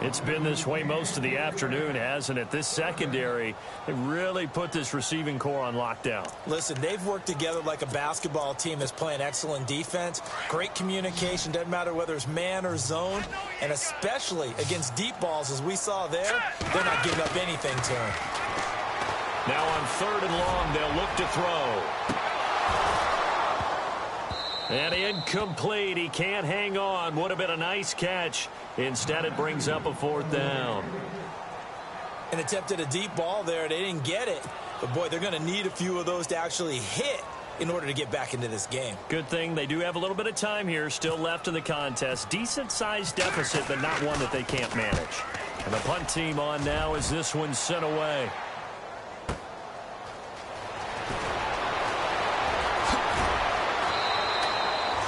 It's been this way most of the afternoon, hasn't it? This secondary, they really put this receiving core on lockdown. Listen, they've worked together like a basketball team that's playing excellent defense. Great communication. Doesn't matter whether it's man or zone. And especially against deep balls, as we saw there, they're not giving up anything to him. Now on 3rd and long, they'll look to throw. And incomplete. He can't hang on. Would have been a nice catch. Instead, it brings up a 4th down. An attempt at a deep ball there. They didn't get it. But, boy, they're going to need a few of those to actually hit in order to get back into this game. Good thing they do have a little bit of time here still left in the contest. Decent-sized deficit, but not one that they can't manage. And the punt team on now as this one's sent away.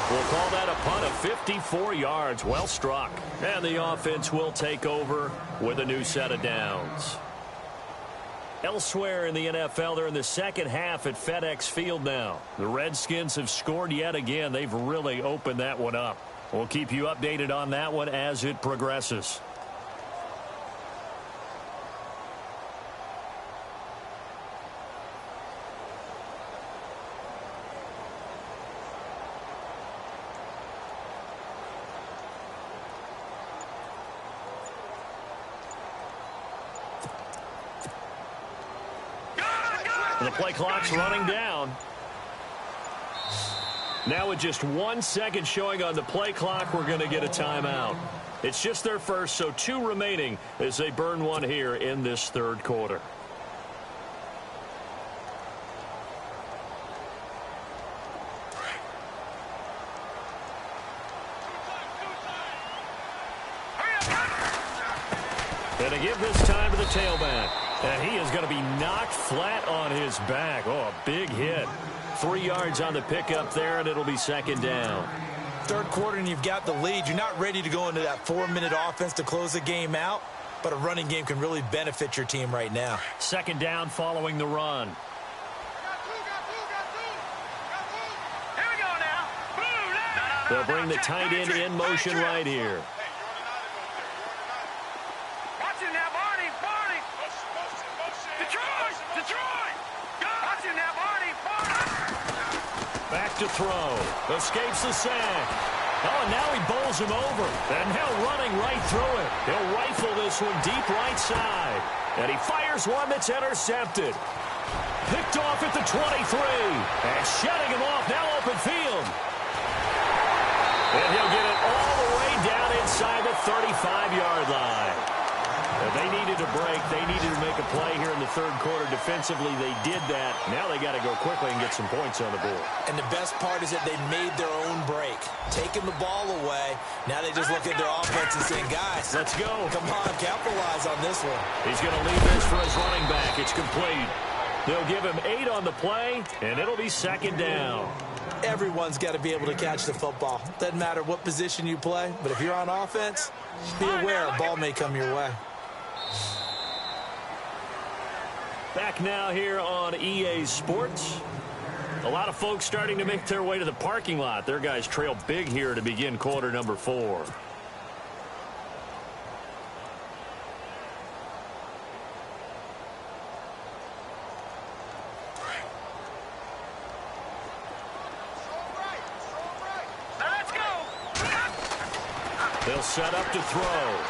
We'll call that a punt of 54 yards. Well struck. And the offense will take over with a new set of downs. Elsewhere in the NFL, they're in the second half at FedEx Field now. The Redskins have scored yet again. They've really opened that one up. We'll keep you updated on that one as it progresses. The play clock's running down. Now with just 1 second showing on the play clock, we're going to get a timeout. It's just their first, so 2 remaining as they burn one here in this 3rd quarter. And to give this time to the tailback. And he is going to be knocked flat on his back. Oh, a big hit. 3 yards on the pickup there, and it'll be 2nd down. 3rd quarter, and you've got the lead. You're not ready to go into that 4-minute offense to close the game out, but a running game can really benefit your team right now. 2nd down following the run. Here we go now. They'll bring the tight end in motion right here. to throw. Escapes the sack. Oh, and now he bowls him over. And now running right through it. He'll rifle this one deep right side. And he fires one that's intercepted. Picked off at the 23. And shutting him off. Now open field. And he'll get it all the way down inside the 35-yard line. And they needed a break. They needed to make a play here in the third quarter. Defensively, they did that. Now they got to go quickly and get some points on the board. And the best part is that they made their own break. Taking the ball away. Now they just look at their offense and saying, guys, let's go. Come on, capitalize on this one. He's going to leave this for his running back. It's complete. They'll give him 8 on the play, and it'll be second down. Everyone's got to be able to catch the football. Doesn't matter what position you play, but if you're on offense, be aware a ball may come your way. Back now here on EA Sports. A lot of folks starting to make their way to the parking lot. Their guys trail big here to begin quarter number 4. Let's go. They'll set up to throw.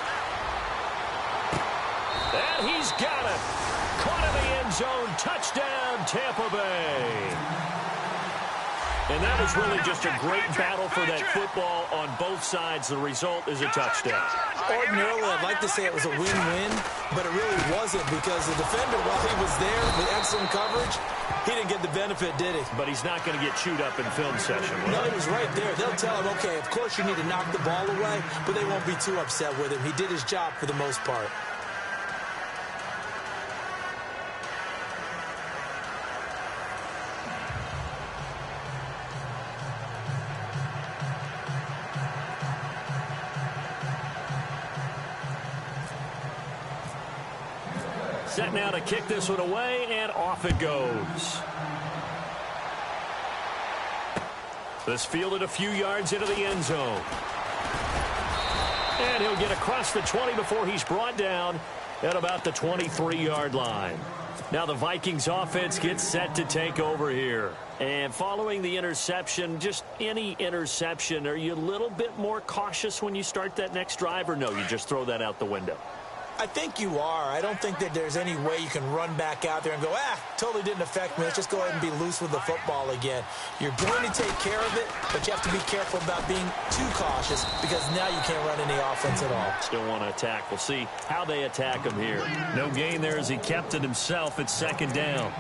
And he's got it. Caught in the end zone. Touchdown, Tampa Bay. And that was really just a great battle for that football on both sides. The result is a touchdown. Ordinarily, I'd like to say it was a win-win, but it really wasn't because the defender, while he was there with excellent coverage, he didn't get the benefit, did he? But he's not going to get chewed up in film session. No, he was right there. They'll tell him, okay, of course you need to knock the ball away, but they won't be too upset with him. He did his job for the most part. Set now to kick this one away, and off it goes. This fielded a few yards into the end zone. And he'll get across the 20 before he's brought down at about the 23-yard line. Now the Vikings offense gets set to take over here. And following the interception, just any interception, are you a little bit more cautious when you start that next drive, or no, you just throw that out the window? I think you are. I don't think that there's any way you can run back out there and go, totally didn't affect me. Let's just go ahead and be loose with the football again. You're going to take care of it, but you have to be careful about being too cautious because now you can't run any offense at all. Still want to attack. We'll see how they attack him here. No gain there as he kept it himself at second down.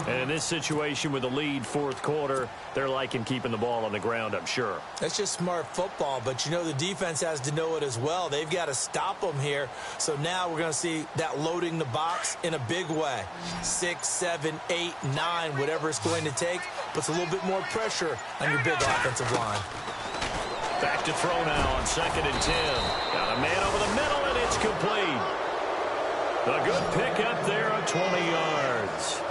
And in this situation with the lead fourth quarter, they're liking keeping the ball on the ground, I'm sure. That's just smart football, but you know the defense has to know it as well. They've got to stop them here. So now we're going to see that loading the box in a big way. 6, 7, 8, 9, whatever it's going to take, puts a little bit more pressure on your big offensive line. Back to throw now on 2nd and 10. Got a man over the middle, and it's complete. A good pickup there at 20 yards.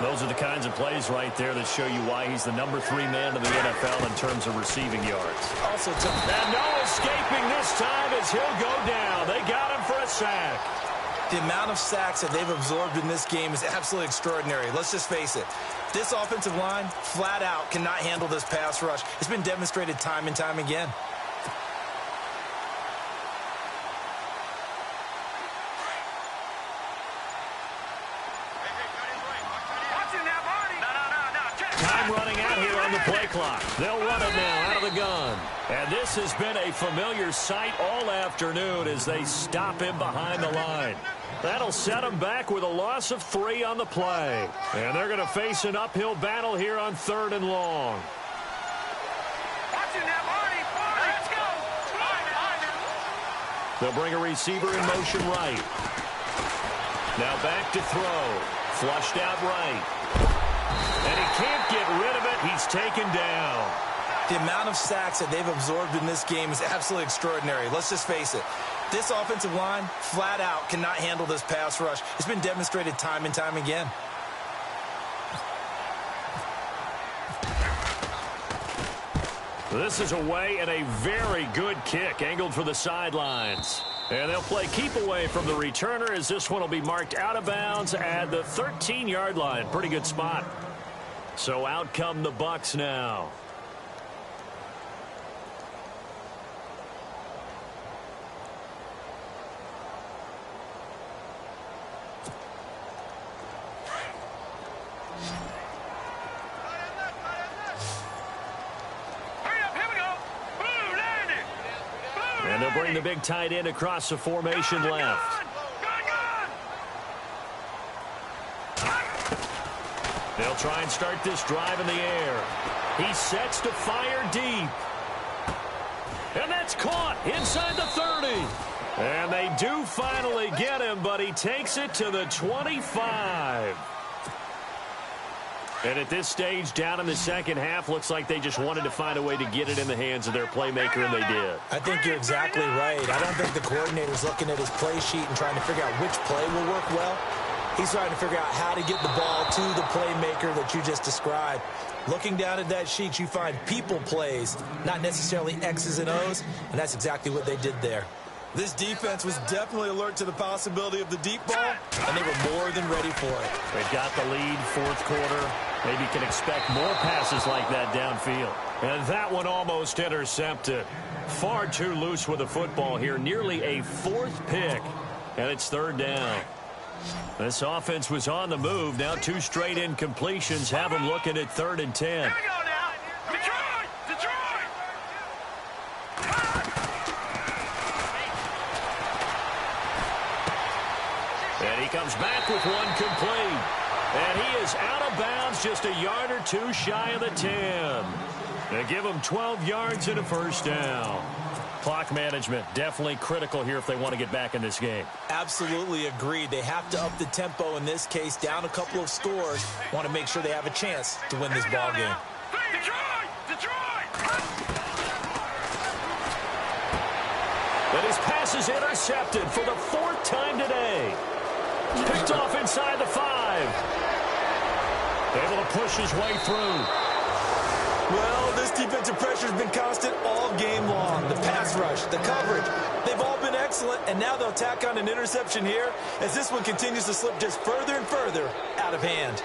Those are the kinds of plays right there that show you why he's the number 3 man in the NFL in terms of receiving yards. Also, and no escaping this time as he'll go down. They got him for a sack. The amount of sacks that they've absorbed in this game is absolutely extraordinary. Let's just face it. This offensive line, flat out, cannot handle this pass rush. It's been demonstrated time and time again. Time running out here on the play clock. They'll run it now out of the gun. And this has been a familiar sight all afternoon as they stop him behind the line. That'll set him back with a loss of 3 on the play. And they're going to face an uphill battle here on 3rd and long. They'll bring a receiver in motion right. Now back to throw. Flushed out right. And he can't get rid of it. He's taken down. The amount of sacks that they've absorbed in this game is absolutely extraordinary. Let's just face it. This offensive line, flat out, cannot handle this pass rush. It's been demonstrated time and time again. This is away and a very good kick angled for the sidelines. And they'll play keep away from the returner as this one will be marked out of bounds at the 13-yard line. Pretty good spot. So out come the Bucs now. They'll bring the big tight end across the formation left. They'll try and start this drive in the air. He sets to fire deep. And that's caught inside the 30. And they do finally get him, but he takes it to the 25. And at this stage, down in the second half, looks like they just wanted to find a way to get it in the hands of their playmaker, and they did. I think you're exactly right. I don't think the coordinator's looking at his play sheet and trying to figure out which play will work well. He's trying to figure out how to get the ball to the playmaker that you just described. Looking down at that sheet, you find people plays, not necessarily X's and O's, and that's exactly what they did there. This defense was definitely alert to the possibility of the deep ball, and they were more than ready for it. They've got the lead, fourth quarter. Maybe can expect more passes like that downfield. And that one almost intercepted. Far too loose with the football here. Nearly a fourth pick, and it's third down. This offense was on the move. Now 2 straight incompletions have them looking at 3rd and 10. Here we go now. Detroit! Detroit! And he comes back with one complete. And he is out of bounds just a yard or 2 shy of the 10. They give him 12 yards and a first down. Clock management definitely critical here if they want to get back in this game. Absolutely agreed. They have to up the tempo in this case, down a couple of scores. Want to make sure they have a chance to win this ball game. Detroit! Detroit! And his pass is intercepted for the 4th time today. Picked off inside the 5. Able to push his way through. Well, this defensive pressure has been constant all game long. The pass rush, the coverage, they've all been excellent, and now they'll tack on an interception here as this one continues to slip just further and further out of hand.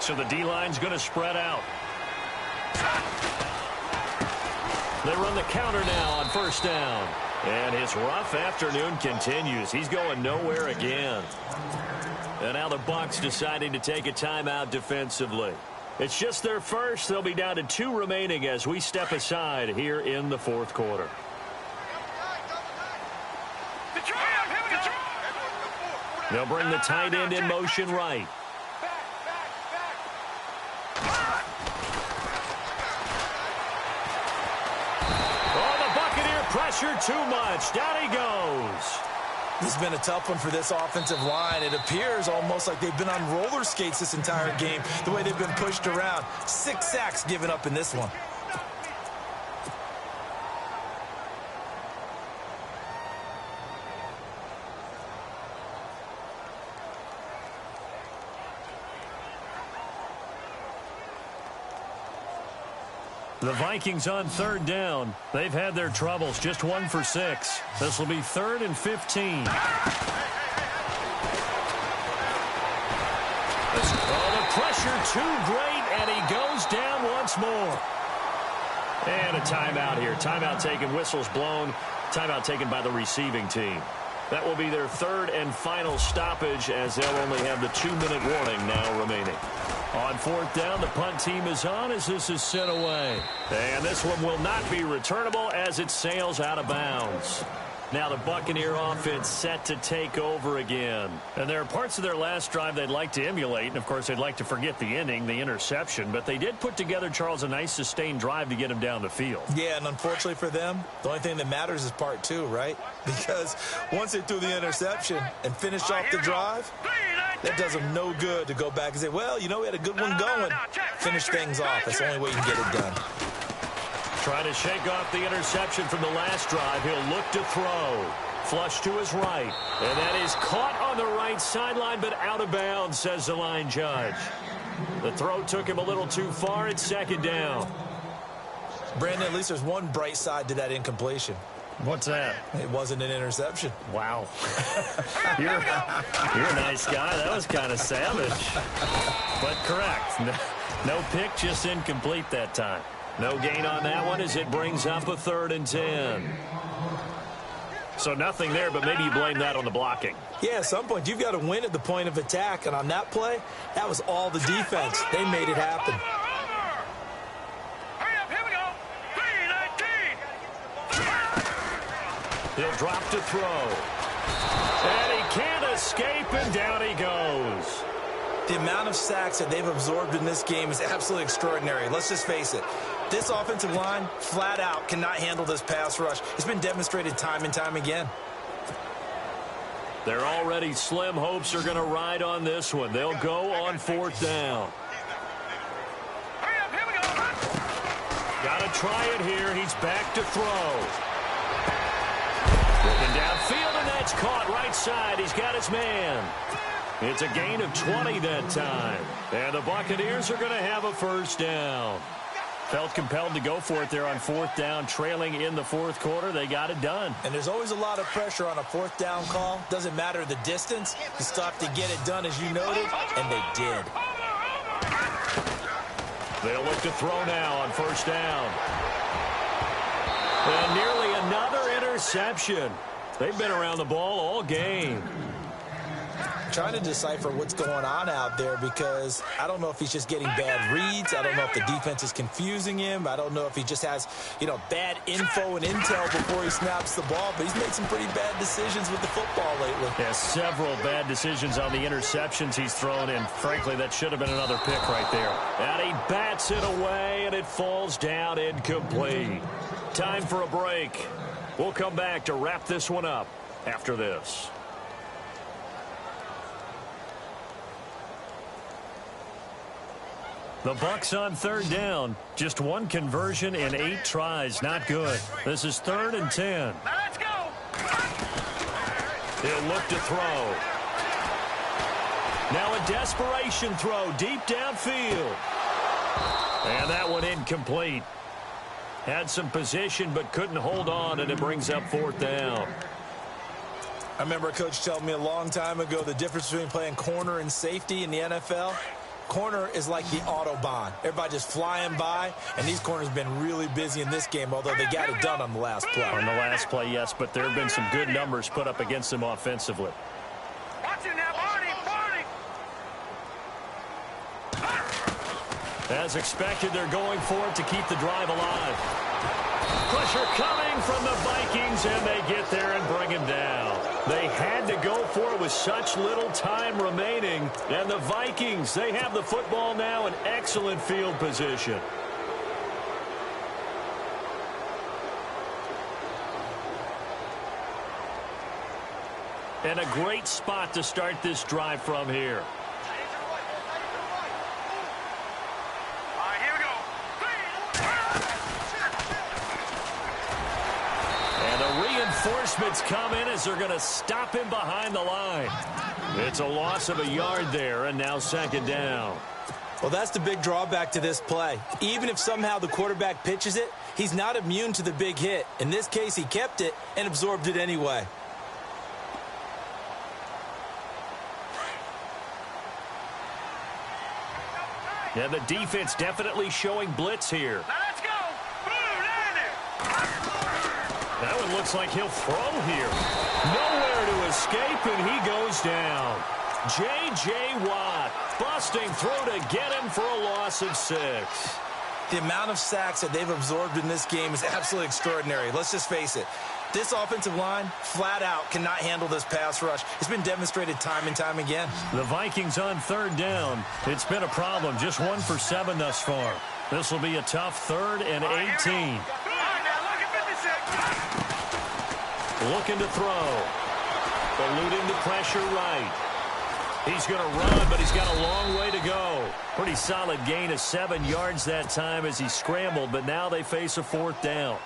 So the D-line's going to spread out. They run the counter now on first down. And his rough afternoon continues. He's going nowhere again. And now the Bucs deciding to take a timeout defensively. It's just their first. They'll be down to 2 remaining as we step aside here in the 4th quarter. They'll bring the tight end in motion right. Pressure too much. Down he goes. This has been a tough one for this offensive line. It appears almost like they've been on roller skates this entire game, the way they've been pushed around. 6 sacks given up in this one. The Vikings on 3rd down. They've had their troubles. Just 1 for 6. This will be 3rd and 15. The pressure too great, and he goes down once more. And a timeout here. Timeout taken, whistles blown. Timeout taken by the receiving team. That will be their 3rd and final stoppage as they'll only have the 2-minute warning now remaining. On 4th down, the punt team is on as this is sent away. And this one will not be returnable as it sails out of bounds. Now the Buccaneer offense set to take over again. And there are parts of their last drive they'd like to emulate. And, of course, they'd like to forget the ending, the interception. But they did put together, Charles, a nice sustained drive to get him down the field. Yeah, and unfortunately for them, the only thing that matters is part 2, right? Because once they threw the interception and finished off the drive, that does them no good to go back and say, well, you know, we had a good one going. Finish things off. That's the only way you can get it done. Trying to shake off the interception from the last drive. He'll look to throw. Flush to his right. And that is caught on the right sideline, but out of bounds, says the line judge. The throw took him a little too far. It's 2nd down. Brandon, at least there's one bright side to that incompletion. What's that? It wasn't an interception. Wow. You're a nice guy. That was kind of savage. But correct. No pick, just incomplete that time. No gain on that one as it brings up a 3rd and 10. So nothing there, but maybe you blame that on the blocking. Yeah, at some point you've got to win at the point of attack, and on that play, that was all the defense. They made it happen. Hurry up, here we go. He'll drop to throw. And he can't escape, and down he goes. The amount of sacks that they've absorbed in this game is absolutely extraordinary. Let's just face it. This offensive line, flat out, cannot handle this pass rush. It's been demonstrated time and time again. Their already slim hopes are going to ride on this one. They'll go on 4th down. Hurry up, here we go. Got to try it here. He's back to throw. Looking downfield, and that's caught right side. He's got his man. It's a gain of 20 that time. And the Buccaneers are going to have a 1st down. Felt compelled to go for it there on 4th down, trailing in the 4th quarter. They got it done. And there's always a lot of pressure on a 4th down call. Doesn't matter the distance. You still have to get it done, as you noted, and they did. They'll look to throw now on 1st down. And nearly another interception. They've been around the ball all game. Trying to decipher what's going on out there, because I don't know if he's just getting bad reads. I don't know if the defense is confusing him. I don't know if he just has, bad info and intel before he snaps the ball. But he's made some pretty bad decisions with the football lately. Yeah, several bad decisions on the interceptions he's thrown in. Frankly, that should have been another pick right there. And he bats it away, and it falls down incomplete. Time for a break. We'll come back to wrap this one up after this. The Bucs on 3rd down. Just one conversion in 8 tries. Not good. This is 3rd and 10. Now let's go. He'll look to throw. Now a desperation throw deep downfield. And that one incomplete. Had some position but couldn't hold on, and it brings up 4th down. I remember a coach telling me a long time ago the difference between playing corner and safety in the NFL. Corner is like the Autobahn. Everybody just flying by, and these corners have been really busy in this game, although they got it done on the last play. On the last play, yes, but there have been some good numbers put up against them offensively. Watch it now, Barney. As expected, they're going for it to keep the drive alive. Pressure coming from the Vikings, and they get there and bring him down. They had to go for it with such little time remaining. And the Vikings, they have the football now in excellent field position. And a great spot to start this drive from here. Reinforcements come in as they're going to stop him behind the line. It's a loss of a yard there, and now 2nd down. Well, that's the big drawback to this play. Even if somehow the quarterback pitches it, he's not immune to the big hit. In this case, he kept it and absorbed it anyway. Yeah, the defense definitely showing blitz here. Now let's go. Boom, down there. That one looks like he'll throw here. Nowhere to escape, and he goes down. J.J. Watt busting through to get him for a loss of 6. The amount of sacks that they've absorbed in this game is absolutely extraordinary. Let's just face it. This offensive line, flat out, cannot handle this pass rush. It's been demonstrated time and time again. The Vikings on 3rd down. It's been a problem. Just 1 for 7 thus far. This will be a tough 3rd and 18. Looking to throw. Eluding the pressure right. He's going to run, but he's got a long way to go. Pretty solid gain of 7 yards that time as he scrambled, but now they face a 4th down.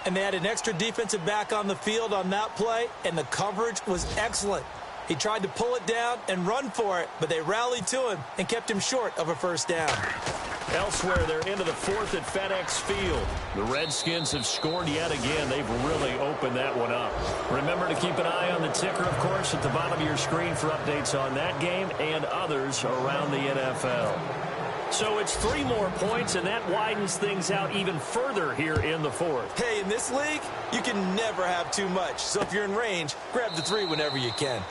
And they had an extra defensive back on the field on that play, and the coverage was excellent. He tried to pull it down and run for it, but they rallied to him and kept him short of a 1st down. Elsewhere, they're into the 4th at FedEx Field. The Redskins have scored yet again. They've really opened that one up. Remember to keep an eye on the ticker, of course, at the bottom of your screen for updates on that game and others around the NFL. So it's 3 more points, and that widens things out even further here in the 4th. Hey, in this league, you can never have too much. So if you're in range, grab the 3 whenever you can.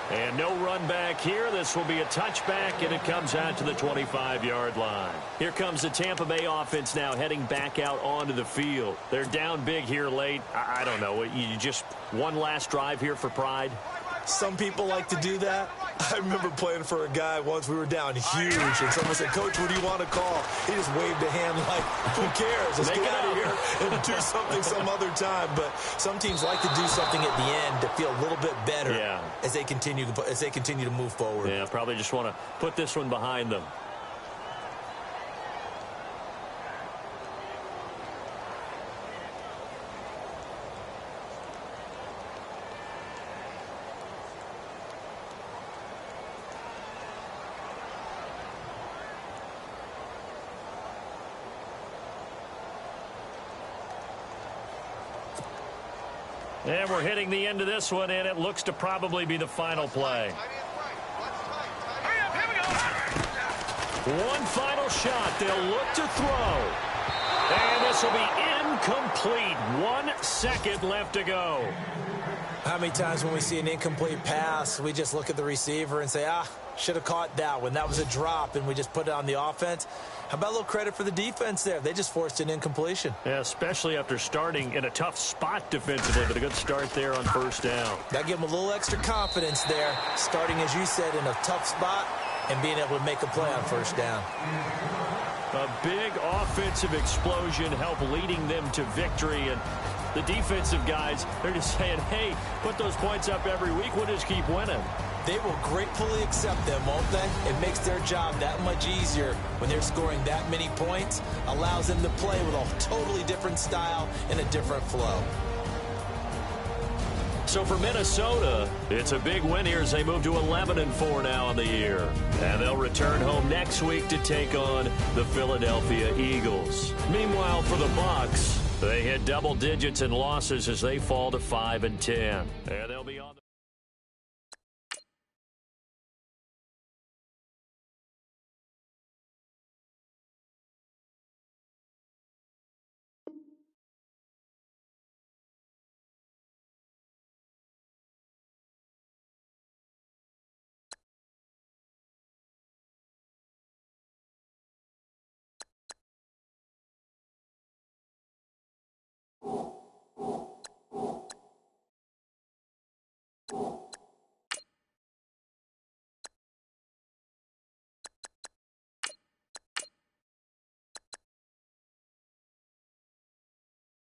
And no run back here. This will be a touchback, and it comes out to the 25-yard line. Here comes the Tampa Bay offense now heading back out onto the field. They're down big here late. I don't know. You just one last drive here for pride? Some people like to do that. I remember playing for a guy once. We were down huge, and someone said, "Coach, what do you want to call?" He just waved a hand like, who cares? Let's get out of here and do something some other time. But some teams like to do something at the end to feel a little bit better as they continue to move forward. Yeah, probably just want to put this one behind them. And we're hitting the end of this one, and it looks to probably be the final play. One final shot. They'll look to throw. And this will be incomplete. 1 second left to go. How many times when we see an incomplete pass, we just look at the receiver and say, should have caught that one. That was a drop, and we just put it on the offense. How about a little credit for the defense there? They just forced an incompletion. Yeah, especially after starting in a tough spot defensively, but a good start there on first down. That gave them a little extra confidence there, starting, as you said, in a tough spot and being able to make a play on first down. A big offensive explosion helped leading them to victory, and the defensive guys, they're just saying, hey, put those points up every week. We'll just keep winning. They will gratefully accept them, won't they? It makes their job that much easier when they're scoring that many points. Allows them to play with a totally different style and a different flow. So for Minnesota, it's a big win here as they move to 11-4 now in the year. And they'll return home next week to take on the Philadelphia Eagles. Meanwhile, for the Bucs, they hit double digits in losses as they fall to 5-10. And they'll be on the